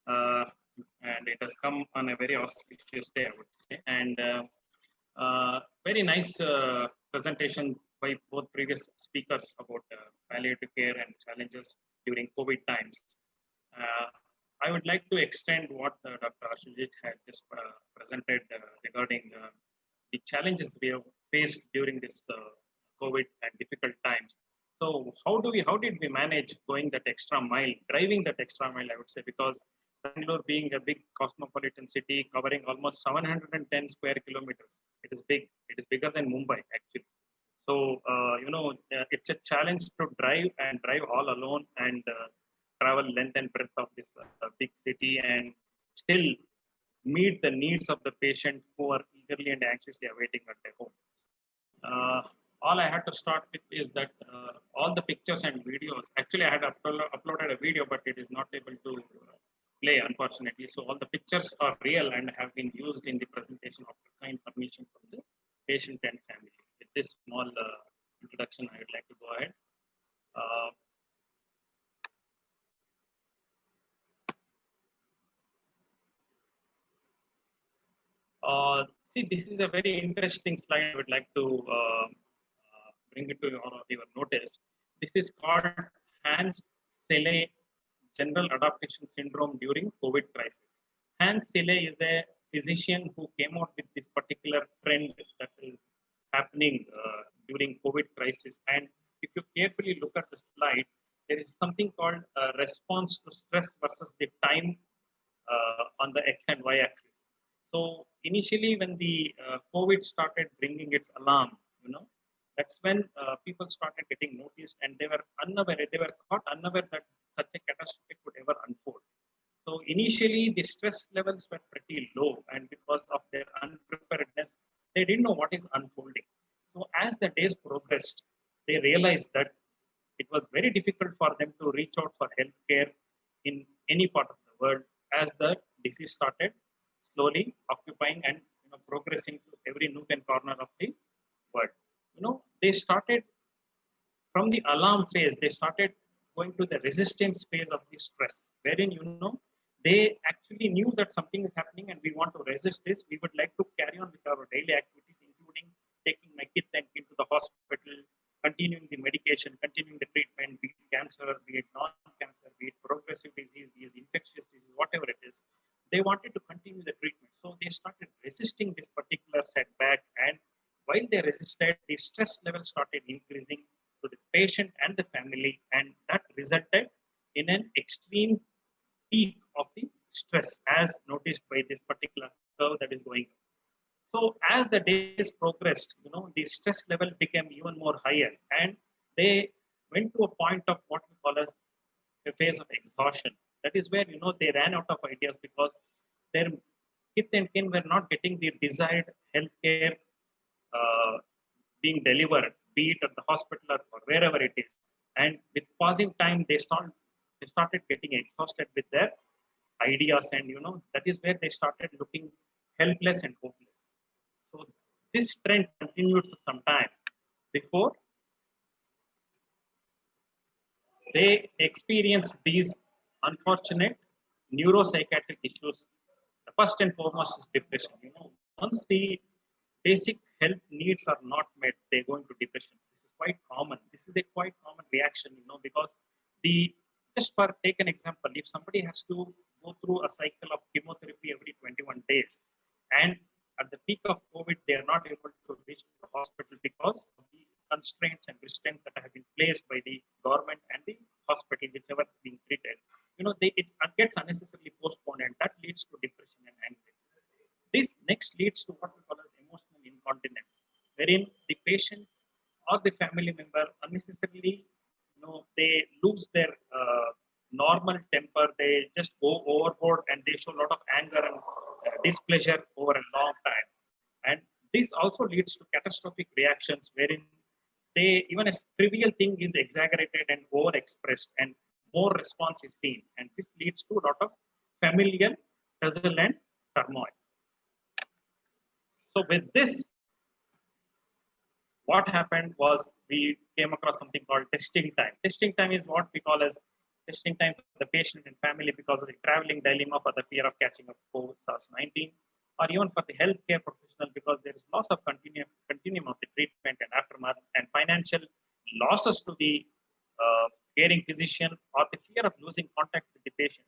And it has come on a very auspicious day, I would say. And very nice presentation by both previous speakers about palliative care and challenges during COVID times. I would like to extend what Dr. Ashujit had just presented regarding the challenges we have faced during this COVID and difficult times. So how did we manage going that extra mile, driving that extra mile, I would say, because Bangalore being a big cosmopolitan city covering almost 710 square kilometers, it is big. It is bigger than Mumbai, actually. So, it's a challenge to drive all alone and travel length and breadth of this big city and still meet the needs of the patient who are eagerly and anxiously awaiting at their home. All I had to start with is that all the pictures and videos, actually I had uploaded a video, but it is not able to play, unfortunately. So all the pictures are real and have been used in the presentation after kind permission from the patient and family. With this small introduction, I would like to go ahead. See, this is a very interesting slide. I would like to bring it to your notice. This is called Hans Selle General Adaptation Syndrome during COVID crisis. Hans Selle is a physician who came out with this particular trend that is happening during COVID crisis. And if you carefully look at the slide, there is something called response to stress versus the time on the X and Y axis. So initially, when the COVID started bringing its alarm, that's when people started getting noticed, and they were caught unaware that such a catastrophe could ever unfold. So initially, the stress levels were pretty low, and because of their unpreparedness, they didn't know what is unfolding. So as the days progressed, they realized that it was very very difficult for them to reach out for healthcare in any part of the world as the disease started slowly occupying and progressing to every nook and corner of the world. They started from the alarm phase, they started going to the resistance phase of the stress, wherein they actually knew that something is happening and we want to resist this. We would like to carry on with our daily activities, including taking my kid and kid to the hospital, continuing the medication, continuing the treatment, be it cancer, be it non-cancer, be it progressive disease, be it infectious disease, whatever it is. They wanted to continue the treatment. So they started resisting this particular setback. And while they resisted, the stress level started increasing to the patient and the family. And that resulted in an extreme peak of the stress as noticed by this particular curve that is going up. So as the days progressed, the stress level became even more higher, and they went to a point of what we call as a phase of exhaustion. That is where they ran out of ideas because their kith and kin were not getting the desired healthcare being delivered, be it at the hospital or wherever it is. And with passing time, they started getting exhausted with their ideas, and that is where they started looking helpless and hopeless. So this trend continued for some time before they experienced these unfortunate neuropsychiatric issues. The first and foremost is depression. Once the basic health needs are not met, they go into depression. This is quite common. This is a quite common reaction, because just for take an example, if somebody has to go through a cycle of chemotherapy every 21 days, and at the peak of COVID, they are not able to reach the hospital because of the constraints and restraints that have been placed by the government and the hospital, whichever is being treated. It gets unnecessarily postponed, and that leads to depression and anxiety. This next leads to what we call as emotional incontinence, wherein the patient or the family member unnecessarily, they lose their normal temper. They just go overboard and they show a lot of anger and displeasure over a long time. And this also leads to catastrophic reactions, wherein even a trivial thing is exaggerated and overexpressed, and more response is seen. And this leads to a lot of familial tussle and turmoil. So with this, what happened was we came across something called testing time. Testing time is what we call as testing time for the patient and family because of the traveling dilemma, for the fear of catching up COVID SARS-19, or even for the healthcare professional because there is loss of continuum of the treatment and aftermath, and financial losses to the caring physician, or the fear of losing contact with the patient.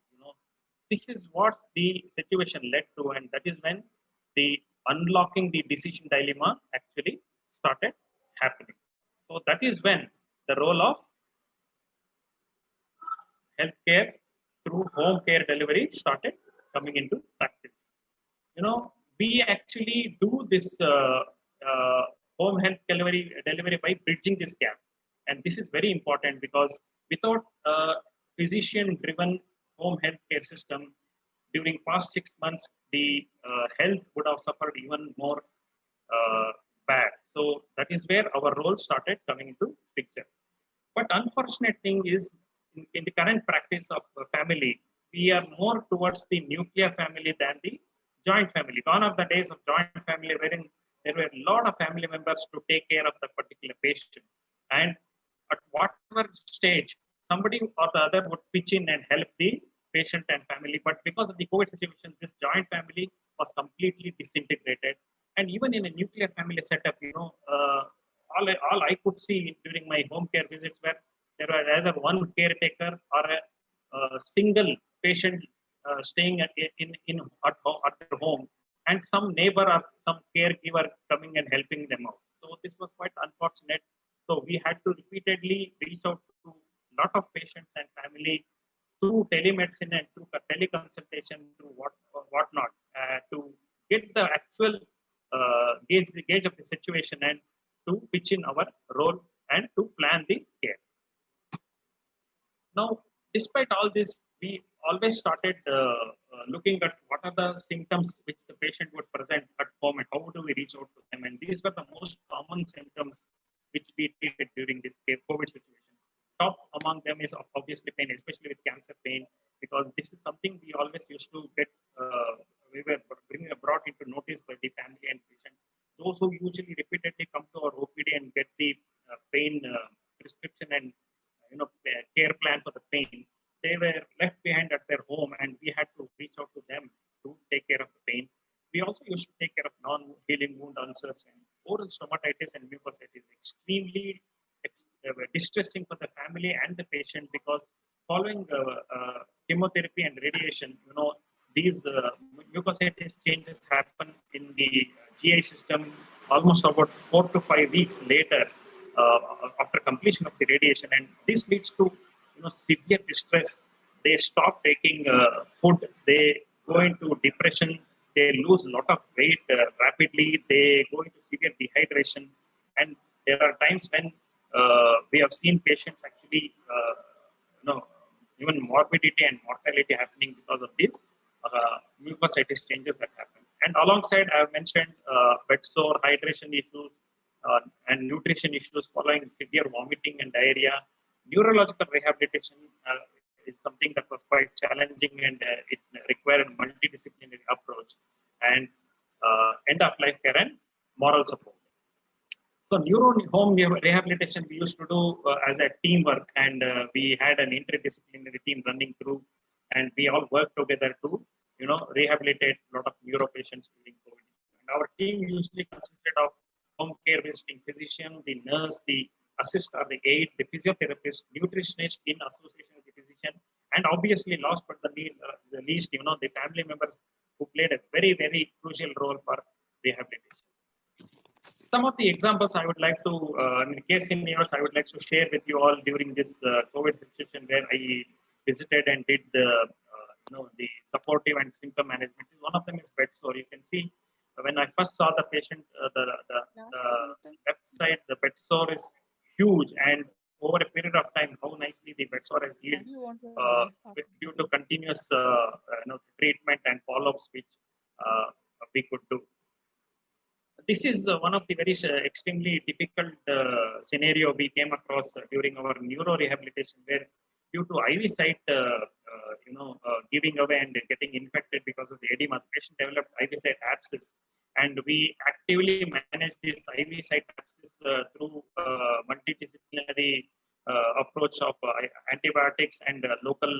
This is what the situation led to, and that is when the unlocking the decision dilemma actually started happening. So that is when the role of healthcare through home care delivery started coming into practice. We actually do this home health delivery by bridging this gap. And this is very important because without a physician-driven home healthcare system, during past 6 months, the health would have suffered even more bad. So that is where our role started coming into picture. But unfortunate thing is, in the current practice of family, we are more towards the nuclear family than the joint family. Gone are the days of joint family wherein there were a lot of family members to take care of the particular patient. And at whatever stage, somebody or the other would pitch in and help the patient and family. But because of the COVID situation, this joint family was completely disintegrated. And even in a nuclear family setup, all I could see during my home care visits were there were either one caretaker or a single patient staying at their home, and some neighbor or some caregiver coming and helping them out. So this was quite unfortunate. So we had to repeatedly reach out to a lot of patients and family through telemedicine and through teleconsultation, through whatnot, to get the actual gauge of the situation and to pitch in our role and to plan the care. Now, despite all this, we always started looking at what are the symptoms which the patient would present at home and how do we reach out to them. And these were the most common symptoms which we treated during this COVID situation. top among them is obviously pain, especially with cancer pain, because this is something we always used to get, we were brought into notice by the family and patient. Those who usually repeatedly come to our OPD and get the pain prescription and care plan for the pain, they were left behind at their home, and we had to reach out to them to take care of the pain. We also used to take care of non-healing wound ulcers and oral stomatitis and mucositis. Extremely distressing for the family and the patient, because following chemotherapy and radiation, these mucositis changes happen in the GI system almost about 4 to 5 weeks later after completion of the radiation, and this leads to severe distress. They stop taking food, they go into depression, they lose a lot of weight rapidly, they go into severe dehydration, and there are times when we have seen patients actually, even morbidity and mortality happening because of these mucositis changes that happen. And alongside, I have mentioned bed sore, hydration issues, and nutrition issues following severe vomiting and diarrhea. Neurological rehabilitation is something that was quite challenging, and it required a multidisciplinary approach, and end-of-life care and moral support. So home rehabilitation we used to do as a teamwork, and we had an interdisciplinary team running through, and we all worked together to rehabilitate a lot of neuro patients during COVID. And our team usually consisted of home care visiting physician, the nurse, the assist or the aide, the physiotherapist, nutritionist in association with the physician, and obviously last but the least, the family members who played a very, very crucial role for rehabilitation. Some of the examples I would like to, case scenarios I would like to share with you all during this COVID situation, where I visited and did the supportive and symptom management. One of them is bed sore. You can see when I first saw the patient, the left side, the bed sore is huge, and over a period of time, how nicely the bed sore has healed due to continuous treatment and follow-ups which we could do. This is one of the very extremely difficult scenario we came across during our neuro rehabilitation, where due to IV site, giving away and getting infected because of the edema, the patient developed IV site abscess, and we actively manage this IV site abscess through multidisciplinary approach of antibiotics and local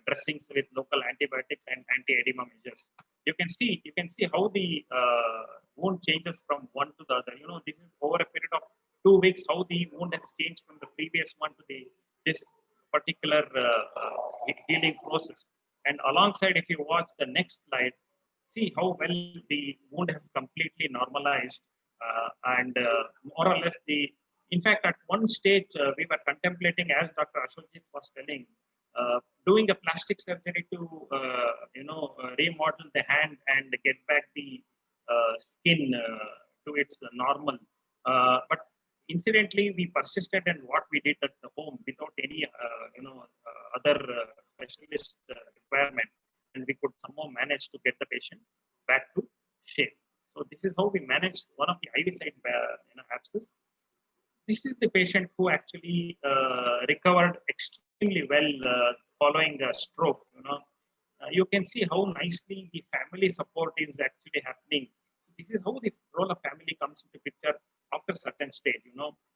dressings with local antibiotics and anti-edema measures. You can see how the wound changes from one to the other. This is over a period of 2 weeks, how the wound has changed from the previous one to this particular healing process. And alongside, if you watch the next slide, see how well the wound has completely normalized, and more or less in fact, at one stage, we were contemplating, as Dr. Ashokjit was telling, doing a plastic surgery to, remodel the hand and get back the skin to its normal. But incidentally, we persisted in what we did at the home without any, other specialist requirement, and we could somehow manage to get the patient back to shape. So this is how we managed one of the IV site abscess. This is the patient who actually recovered extremely well following a stroke. You can see how nicely the family support is actually happening. This is how the role of family comes into picture after certain stage.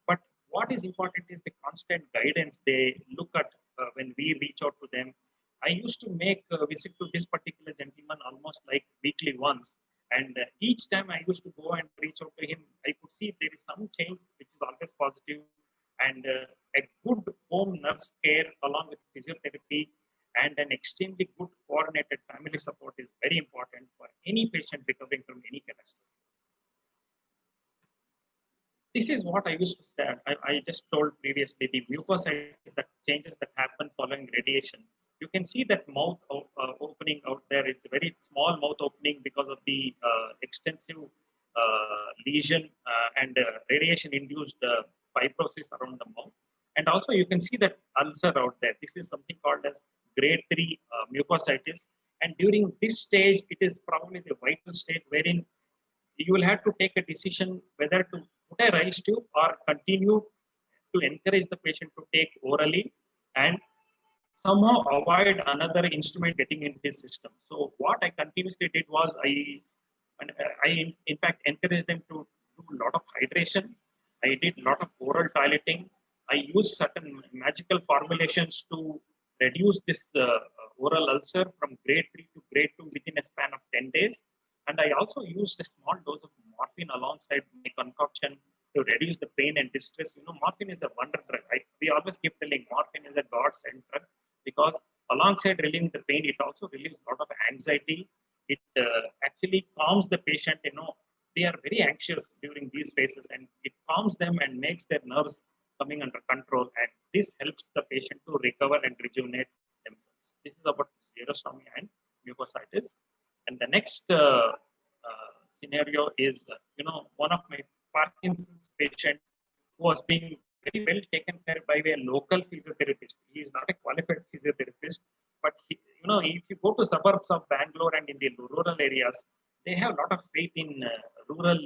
But what is important is the constant guidance they look at when we reach out to them. I used to make a visit to this particular gentleman almost like weekly once. And each time I used to go and reach out to him, I could see there is some change which is always positive. And a good home nurse care along with physiotherapy and an extremely good coordinated family support is very important for any patient recovering from any catastrophe. This is what I used to say. I just told previously, the mucositis, that changes that happen following radiation. You can see that mouth opening out there. It's a very small mouth opening because of the extensive lesion and radiation-induced fibrosis around the mouth. And also you can see that ulcer out there. This is something called as grade 3 mucositis. And during this stage, it is probably the vital stage wherein you will have to take a decision whether to put a rise tube or continue to encourage the patient to take orally and somehow avoid another instrument getting into his system. So what I continuously did was I in fact encouraged them to do a lot of hydration. I did a lot of oral toileting. I used certain magical formulations to reduce this oral ulcer from grade 3 to grade 2 within a span of 10 days. And I also used a small dose of morphine alongside my concoction to reduce the pain and distress. You know, morphine is a wonder drug. We always keep telling morphine is a godsend drug because alongside relieving the pain, it also relieves a lot of anxiety. It actually calms the patient. You know, they are very anxious during these phases, and it calms them and makes their nerves coming under control. And this helps the patient to recover and rejuvenate themselves. This is about xerostomia and mucositis. And the next scenario is, you know, one of my Parkinson's patient who was being very well taken care by a local physiotherapist. He is not a qualified physiotherapist, but he, you know, if you go to suburbs of Bangalore and in the rural areas, they have a lot of faith in rural,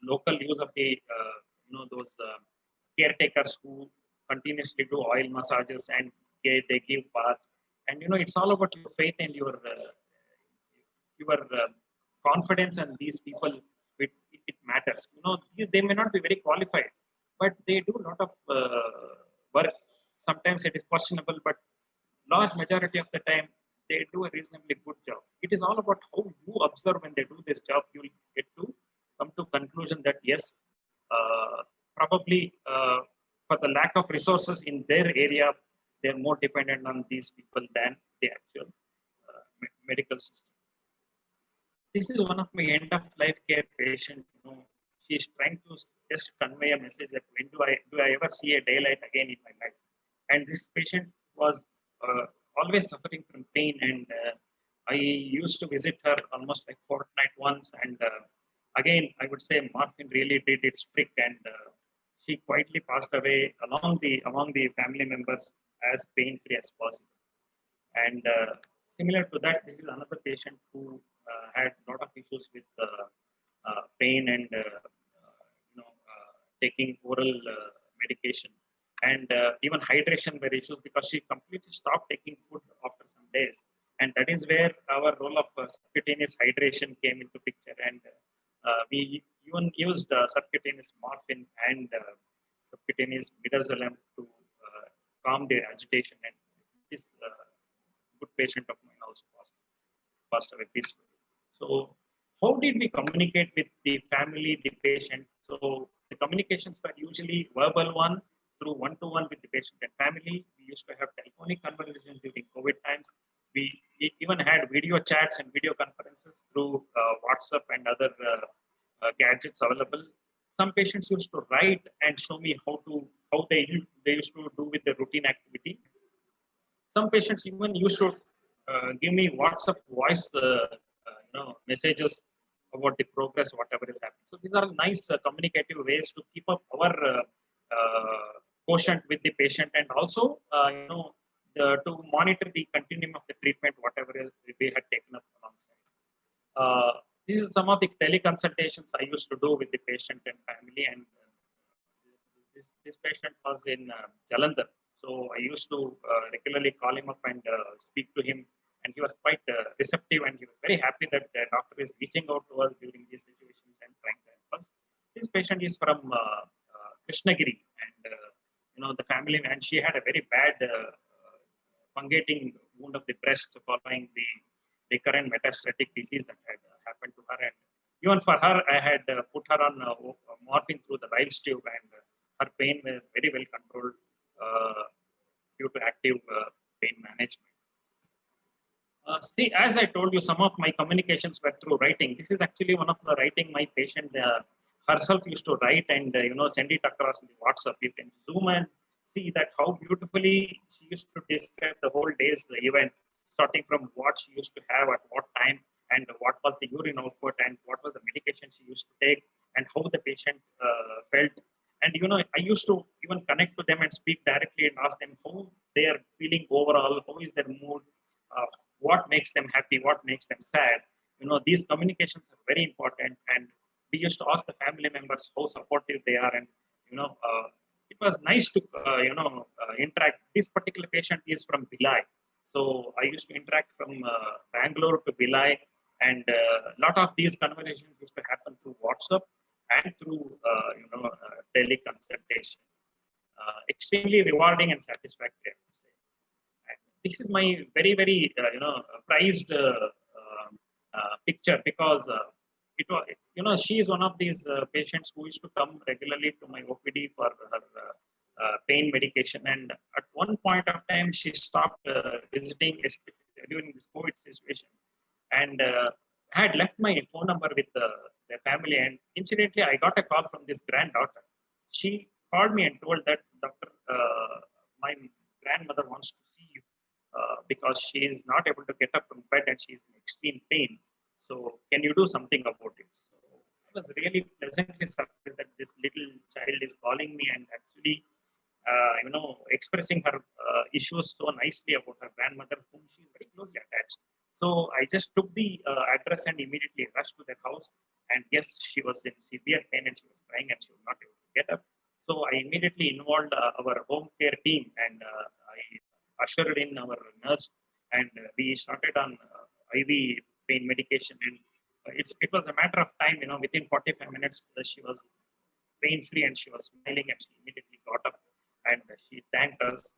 local use of the, those caretakers who continuously do oil massages and they give bath. And you know, it's all about your faith and your confidence and these people. It matters. You know, they may not be very qualified, but they do a lot of work. Sometimes it is questionable, but large majority of the time they do a reasonably good job. It is all about how you observe when they do this job. You will get to come to conclusion that yes, probably for the lack of resources in their area, they're more dependent on these people than the actual medical system. This is one of my end of life care patients. You know, she's trying to just convey a message that when do I ever see a daylight again in my life? And this patient was always suffering from pain, and I used to visit her almost like fortnight once. And again, I would say morphine really did its trick, and she quietly passed away among the family members as pain-free as possible. And similar to that, this is another patient who had a lot of issues with pain and taking oral medication, and even hydration were issues because she completely stopped taking food after some days. And that is where our role of subcutaneous hydration came into picture. And we even used subcutaneous morphine and subcutaneous midazolam to calm their agitation. And this good patient of mine also passed away peacefully. So how did we communicate with the family, the patient? So the communications were usually verbal one through one-to-one with the patient and family. We used to have telephonic conversations during COVID times. We even had video chats and video conferences through WhatsApp and other gadgets available. Some patients used to write and show me how they used to do with the routine activity. Some patients even used to give me WhatsApp voice messages about the progress, whatever is happening. So these are nice communicative ways to keep up our quotient with the patient, and also to monitor the continuum of the treatment, whatever we had taken up alongside. This is some of the teleconsultations I used to do with the patient and family. And this patient was in Jalandhar, so I used to regularly call him up and speak to him. And he was quite receptive, and he was very happy that the doctor is reaching out to us during these situations and trying to help us. This patient is from Krishnagiri, and the family, and she had a very bad fungating wound of the breast following the recurrent metastatic disease that had happened to her. And even for her, I had put her on morphine through the Riles tube, and her pain was very well controlled due to active pain management. See, as I told you, some of my communications were through writing. This is actually one of the writing my patient herself used to write and send it across in the WhatsApp. You can zoom and see that how beautifully she used to describe the whole day's event, starting from what she used to have at what time, and what was the urine output, and what was the medication she used to take, and how the patient felt. And I used to even connect to them and speak directly and ask them how they are feeling overall, how is their mood, what makes them happy, what makes them sad. These communications are very important, and we used to ask the family members how supportive they are, and it was nice to interact. This particular patient is from Bhilai, so I used to interact from Bangalore to Bhilai, and a lot of these conversations used to happen through WhatsApp and through teleconsultation. Extremely rewarding and satisfactory, I would say. And this is my very prized picture, because it was, she is one of these patients who used to come regularly to my OPD for her pain medication, and at one point of time she stopped visiting, especially during this COVID situation, and had left my phone number with their family. And incidentally, I got a call from this granddaughter. She called me and told that, doctor, my grandmother wants to see you because she is not able to get up from bed and she is in extreme pain. So can you do something about it? So I was really pleasantly surprised that this little child is calling me and actually, expressing her issues so nicely about her grandmother, whom she is very closely attached. So I just took the address and immediately rushed to their house. And yes, she was in severe pain and she was crying and she was not able to get up. So I immediately involved our home care team, and I ushered in our nurse, and we started on IV pain medication. And it was a matter of time, within 45 minutes, she was pain free and she was smiling, and she immediately got up and she thanked us.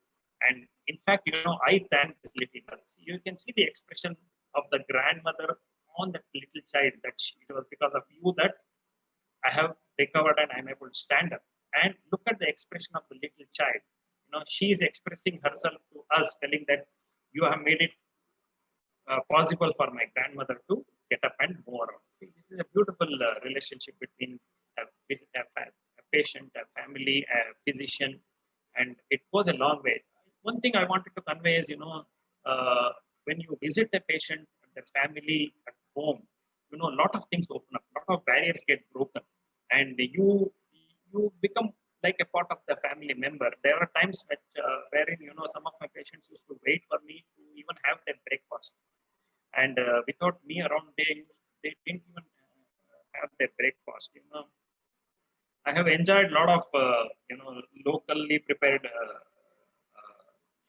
And in fact, I thanked this little girl. You can see the expression of the grandmother on that little child, that it was because of you that I have recovered and I'm able to stand up. And look at the expression of the little child. She is expressing herself to us, telling that you have made it possible for my grandmother to get up and move around. See, this is a beautiful relationship between a patient, a family, a physician, and it goes a long way. One thing I wanted to convey is, when you visit a patient, the family at home, a lot of things open up, a lot of barriers get broken, and you become like a part of the family member. There are times that wherein some of my patients used to wait for me to even have their breakfast, and without me around, they didn't even have their breakfast. I have enjoyed a lot of locally prepared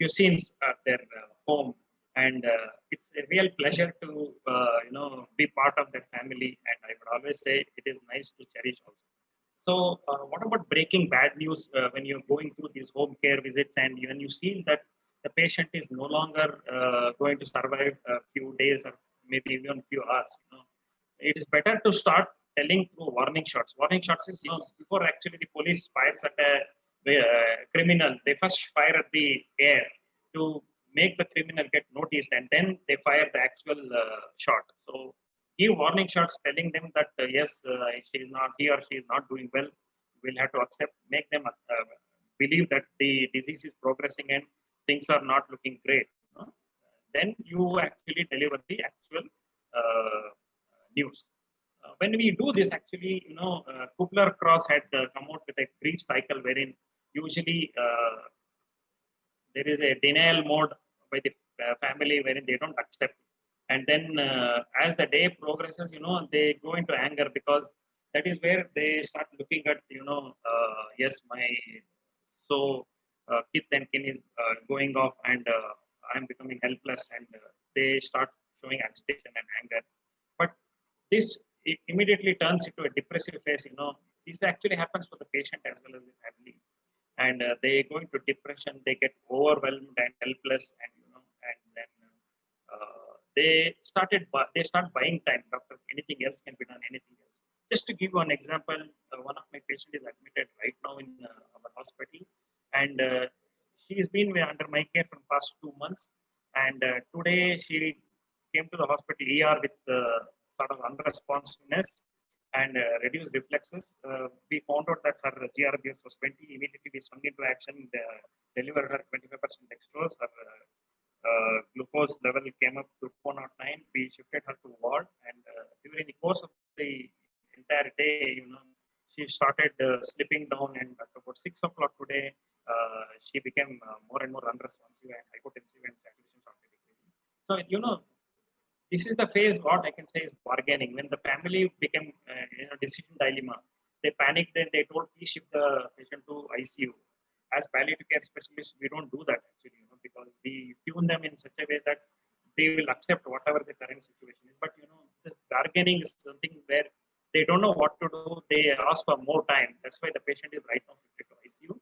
cuisines at their home, and it's a real pleasure to be part of their family. And I would always say it is nice to cherish also. So what about breaking bad news when you're going through these home care visits, and when you feel that the patient is no longer going to survive a few days or maybe even few hours? It is better to start telling through warning shots. Warning shots is, before actually the police fires at a criminal, they first fire at the air to make the criminal get noticed, and then they fire the actual shot. So give warning shots, telling them that yes, he or she is not doing well. We'll have to accept, make them believe that the disease is progressing and things are not looking great. Then you actually deliver the actual news. When we do this, actually, Kubler-Ross had come out with a grief cycle wherein usually there is a denial mode by the family wherein they don't accept. And then as the day progresses, they go into anger, because that is where they start looking at, yes, my kith and kin is going off, and I'm becoming helpless, and they start showing agitation and anger. But this immediately turns into a depressive phase. This actually happens for the patient as well as the family, and they go into depression. They get overwhelmed and helpless, and and then they start buying time. Doctor, anything else can be done. Anything else. Just to give you an example, one of my patients is admitted right now in our hospital, and she's been under my care for the past 2 months. And today she came to the hospital ER with sort of unresponsiveness and reduced reflexes. We found out that her GRBS was 20. Immediately we swung into action, delivered her 25% dextrose. Her glucose level came up to 409. We shifted her to ward, and during the course of the entire day, she started slipping down, and at about 6 o'clock today, she became more and more unresponsive and hypotensive, and saturation started decreasing. So, this is the phase, what I can say is bargaining. When the family became decision dilemma, they panicked and they told, please shift the patient to ICU. As palliative care specialists, we don't do that actually, because we tune them in such a way that they will accept whatever the current situation is. But this bargaining is something where they don't know what to do. They ask for more time. That's why the patient is right now shifted to ICU.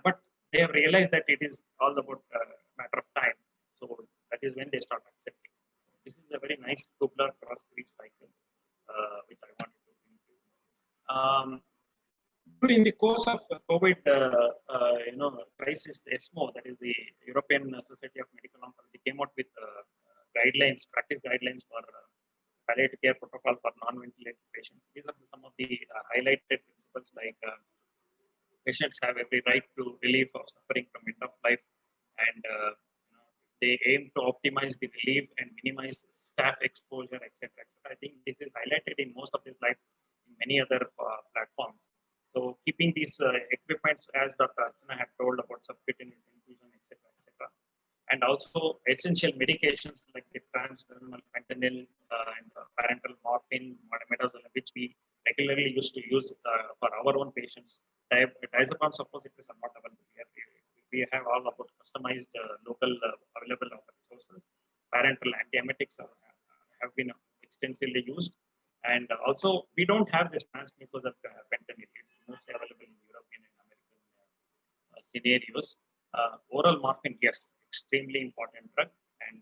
But they have realized that it is all about matter of time. So that is when they start accepting. This is a very nice Kubler cross grief cycle, which I wanted to include. During the course of COVID, crisis, ESMO, that is the European Society of Medical Oncology, came out with guidelines, practice guidelines for palliative care protocol for non-ventilated patients. These are some of the highlighted principles, like patients have every right to relief of suffering from end of life, and they aim to optimize the relief and minimize staff exposure, etc. I think this is highlighted in most of the slides in many other platforms. So keeping these equipments, as Dr. Archana had told about subcutaneous infusion, etc., and also essential medications like the transdermal fentanyl and parenteral morphine, midazolam, which we regularly used to use for our own patients. Diazepam suppositories are not available here. We have all about customized local available resources. Parenteral antiemetics have been extensively used. And also, we don't have this transmucosal fentanyl. It's mostly available in European and American scenarios. Oral morphine, yes, extremely important drug, and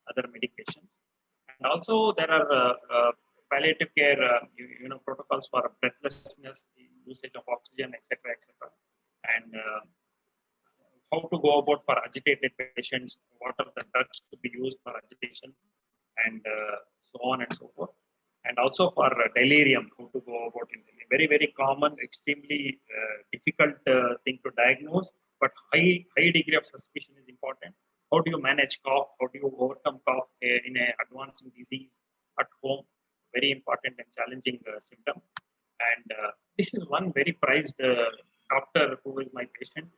other medications. And also, there are palliative care, protocols for breathlessness, usage of oxygen, etc., etc. And how to go about for agitated patients, what are the drugs to be used for agitation, and so on and so forth. And also for delirium, how to go about it. Very, very common, extremely difficult thing to diagnose, but high degree of suspicion is important. How do you manage cough? How do you overcome cough in an advancing disease at home? Very important and challenging symptom. And this is one very prized doctor who is my patient.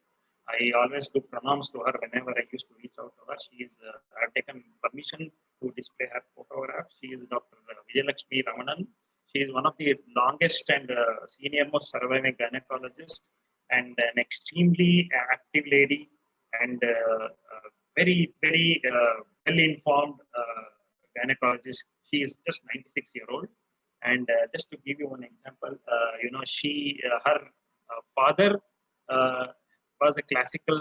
I always do pronouns to her whenever I used to reach out to her. She is, I've taken permission to display her photograph. She is Dr. Vijayalakshmi Ramanan. She is one of the longest and senior most surviving gynecologists, and an extremely active lady, and very, very well-informed gynecologist. She is just 96-year-old. And just to give you one example, her father was a classical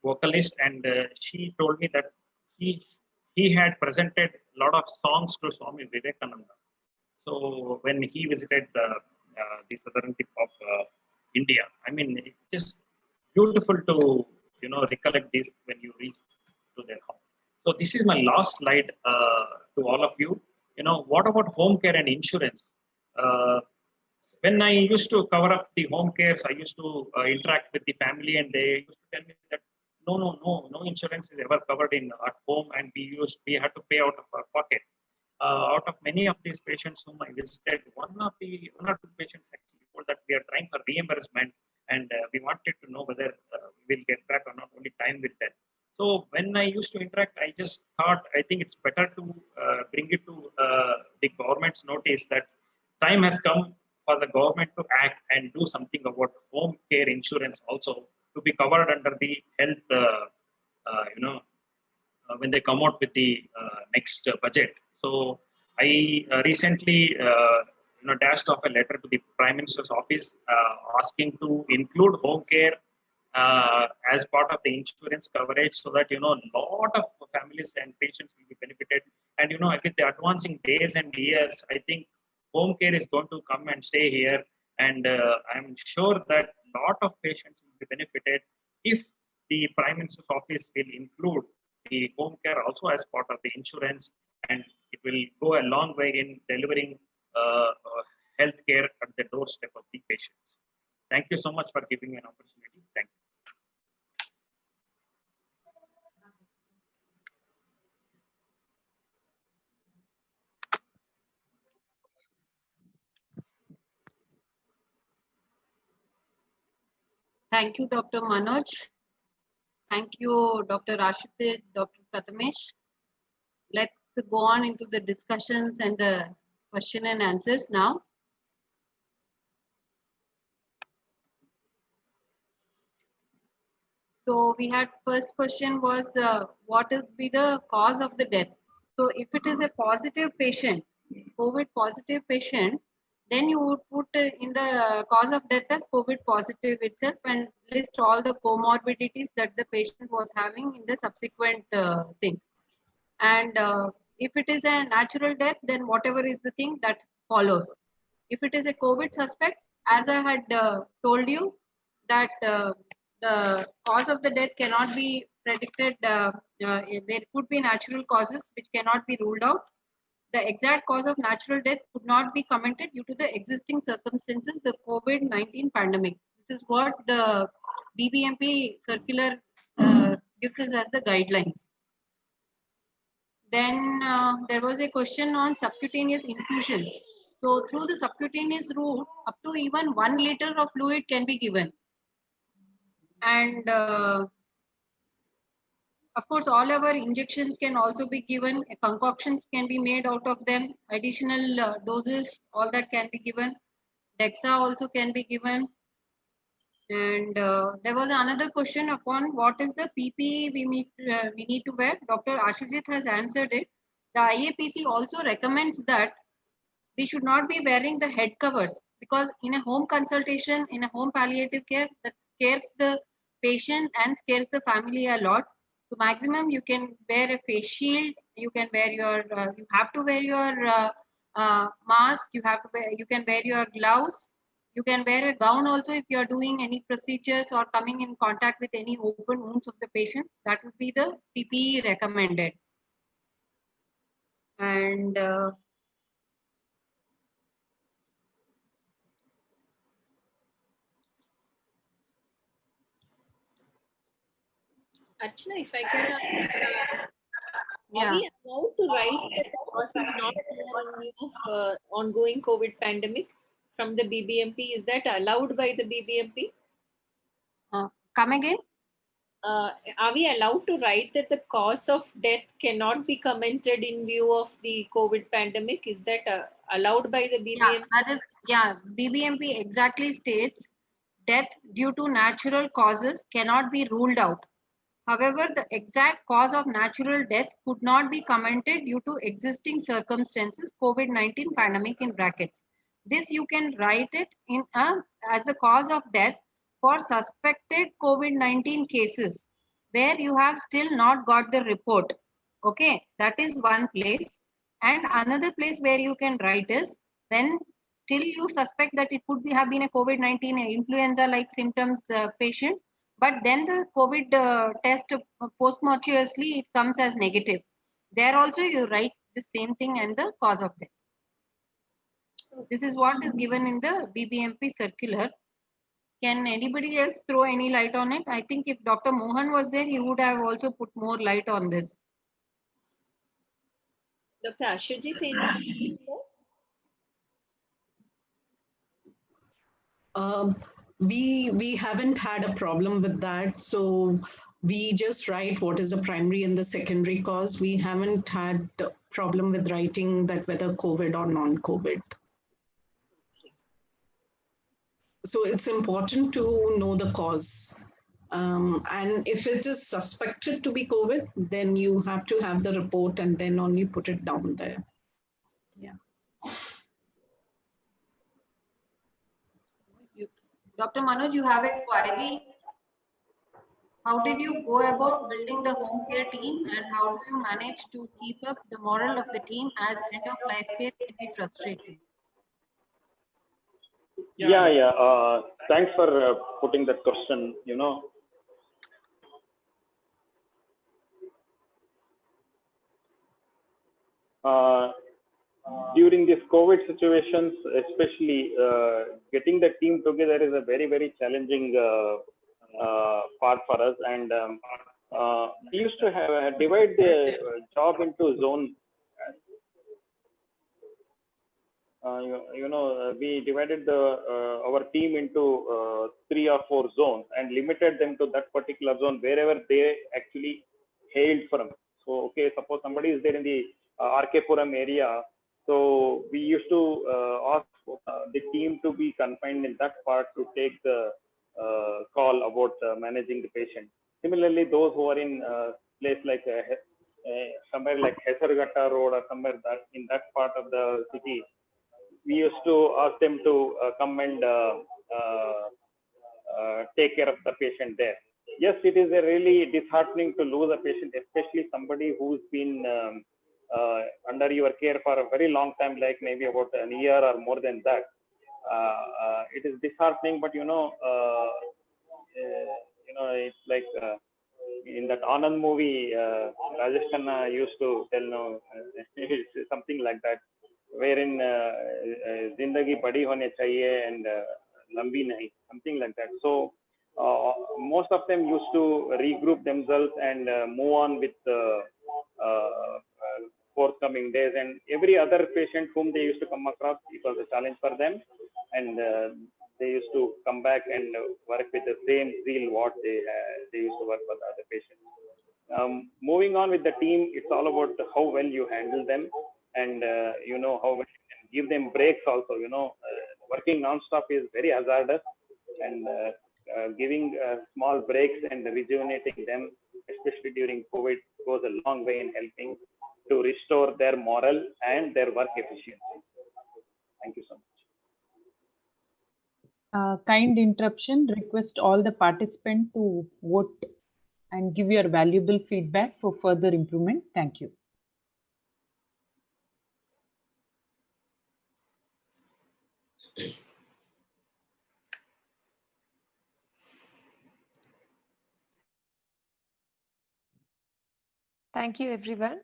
vocalist, and she told me that he had presented a lot of songs to Swami Vivekananda. So when he visited the southern tip of India, I mean, it's just beautiful to recollect this when you reach to their home. So this is my last slide to all of you. What about home care and insurance? When I used to cover up the home cares, I used to interact with the family, and they used to tell me that no insurance is ever covered at home, and we had to pay out of our pocket. Out of many of these patients whom I visited, one or two patients actually told that we are trying for reimbursement, and we wanted to know whether we will get back or not. Only time will tell. So when I used to interact, I just thought, I think it's better to bring it to the government's notice that time has come for the government to act and do something about home care insurance also to be covered under the health, when they come out with the next budget. So I recently, dashed off a letter to the Prime Minister's office asking to include home care as part of the insurance coverage, so that a lot of families and patients will be benefited. And with the advancing days and years, I think home care is going to come and stay here, and I'm sure that a lot of patients will be benefited if the Prime Minister's office will include the home care also as part of the insurance, and it will go a long way in delivering health care at the doorstep of the patients. Thank you so much for giving me an opportunity. Thank you. Thank you, Dr. Manoj. Thank you, Dr. Ashutosh, Dr. Prathamesh. Let's go on into the discussions and the question and answers now. So we had first question was what will be the cause of the death? So if it is a positive patient, COVID positive patient, then you would put in the cause of death as COVID positive itself and list all the comorbidities that the patient was having in the subsequent things. And if it is a natural death, then whatever is the thing that follows. If it is a COVID suspect, as I had told you, that the cause of the death cannot be predicted. There could be natural causes which cannot be ruled out. The exact cause of natural death could not be commented due to the existing circumstances, the COVID-19 pandemic. This is what the BBMP circular gives us as the guidelines. Then there was a question on subcutaneous infusions. So through the subcutaneous route, up to even 1 liter of fluid can be given. And of course, all our injections can also be given. Concoctions can be made out of them. Additional doses, all that can be given. DEXA also can be given. And there was another question upon what is the PPE we need to wear. Dr. Ashujit has answered it. The IAPC also recommends that we should not be wearing the head covers because in a home consultation, in a home palliative care, that scares the patient and scares the family a lot. So maximum you can wear a face shield. You can wear your. You have to wear your mask. You have to wear. You can wear your gloves. You can wear a gown also if you are doing any procedures or coming in contact with any open wounds of the patient. That would be the PPE recommended. And Archana, if I can, yeah. are we allowed to write that the cause is not clear in view of ongoing COVID pandemic from the BBMP? Is that allowed by the BBMP? Come again? Are we allowed to write that the cause of death cannot be commented in view of the COVID pandemic? Is that allowed by the BBMP? Yeah, that is, yeah, BBMP exactly states death due to natural causes cannot be ruled out. However, the exact cause of natural death could not be commented due to existing circumstances, COVID-19 pandemic in brackets. This you can write it in as the cause of death for suspected COVID-19 cases where you have still not got the report. Okay, that is one place. And another place where you can write is when still you suspect that it could be have been a COVID-19 influenza-like symptoms patient, but then the COVID test postmortuously it comes as negative. There also you write the same thing and the cause of death. This is what is given in the BBMP circular. Can anybody else throw any light on it? I think if Dr. Mohan was there, he would have also put more light on this. Dr. Ashujit, anything there? We haven't had a problem with that. So we just write what is the primary and the secondary cause. We haven't had a problem with writing that whether COVID or non-COVID. So it's important to know the cause. And if it is suspected to be COVID, then you have to have the report and then only put it down there. Yeah. Dr. Manoj, you have a query. How did you go about building the home care team and how do you manage to keep up the morale of the team as end of life care can be frustrating? Yeah. Thanks for putting that question. During these COVID situations, especially getting the team together is a very, very challenging part for us. And we used to divide the job into zones. We divided our team into 3 or 4 zones and limited them to that particular zone wherever they actually hailed from. So, okay, suppose somebody is there in the RK Puram area. So we used to ask the team to be confined in that part to take the call about managing the patient. Similarly, those who are in place like somewhere like Hesarghatta Road or somewhere that in that part of the city, we used to ask them to come and take care of the patient there. Yes, it is a really disheartening to lose a patient, especially somebody who's been under your care for a very long time, like maybe about an year or more than that. It is disheartening, but it's like in that Anand movie, Rajesh Khanna used to tell, it's something like that, wherein Zindagi badi hone chahiye and lambi nahi, something like that. So most of them used to regroup themselves and move on with forthcoming days. And every other patient whom they used to come across, it was a challenge for them. And they used to come back and work with the same zeal what they used to work for the other patients. Moving on with the team, it's all about how well you handle them, and how well you can give them breaks also. Working non-stop is very hazardous, and giving small breaks and rejuvenating them, especially during COVID, goes a long way in helping to restore their morale and their work efficiency. Thank you so much. Kind interruption. Request all the participants to vote and give your valuable feedback for further improvement. Thank you. Thank you, everyone.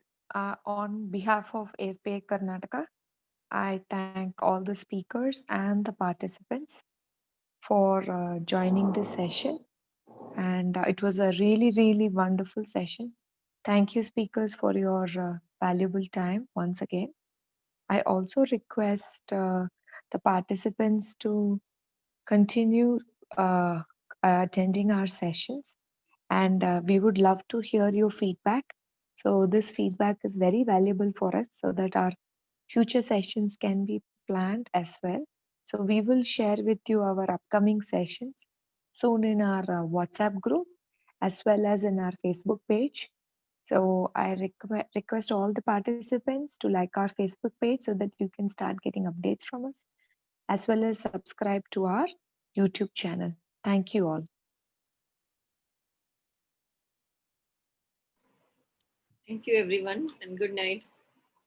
On behalf of AFPI Karnataka, I thank all the speakers and the participants for joining this session. And it was a really, really wonderful session. Thank you, speakers, for your valuable time once again. I also request the participants to continue attending our sessions, and we would love to hear your feedback. So this feedback is very valuable for us so that our future sessions can be planned as well. So we will share with you our upcoming sessions soon in our WhatsApp group as well as in our Facebook page. So I request all the participants to like our Facebook page so that you can start getting updates from us, as well as subscribe to our YouTube channel. Thank you all. Thank you, everyone, and good night.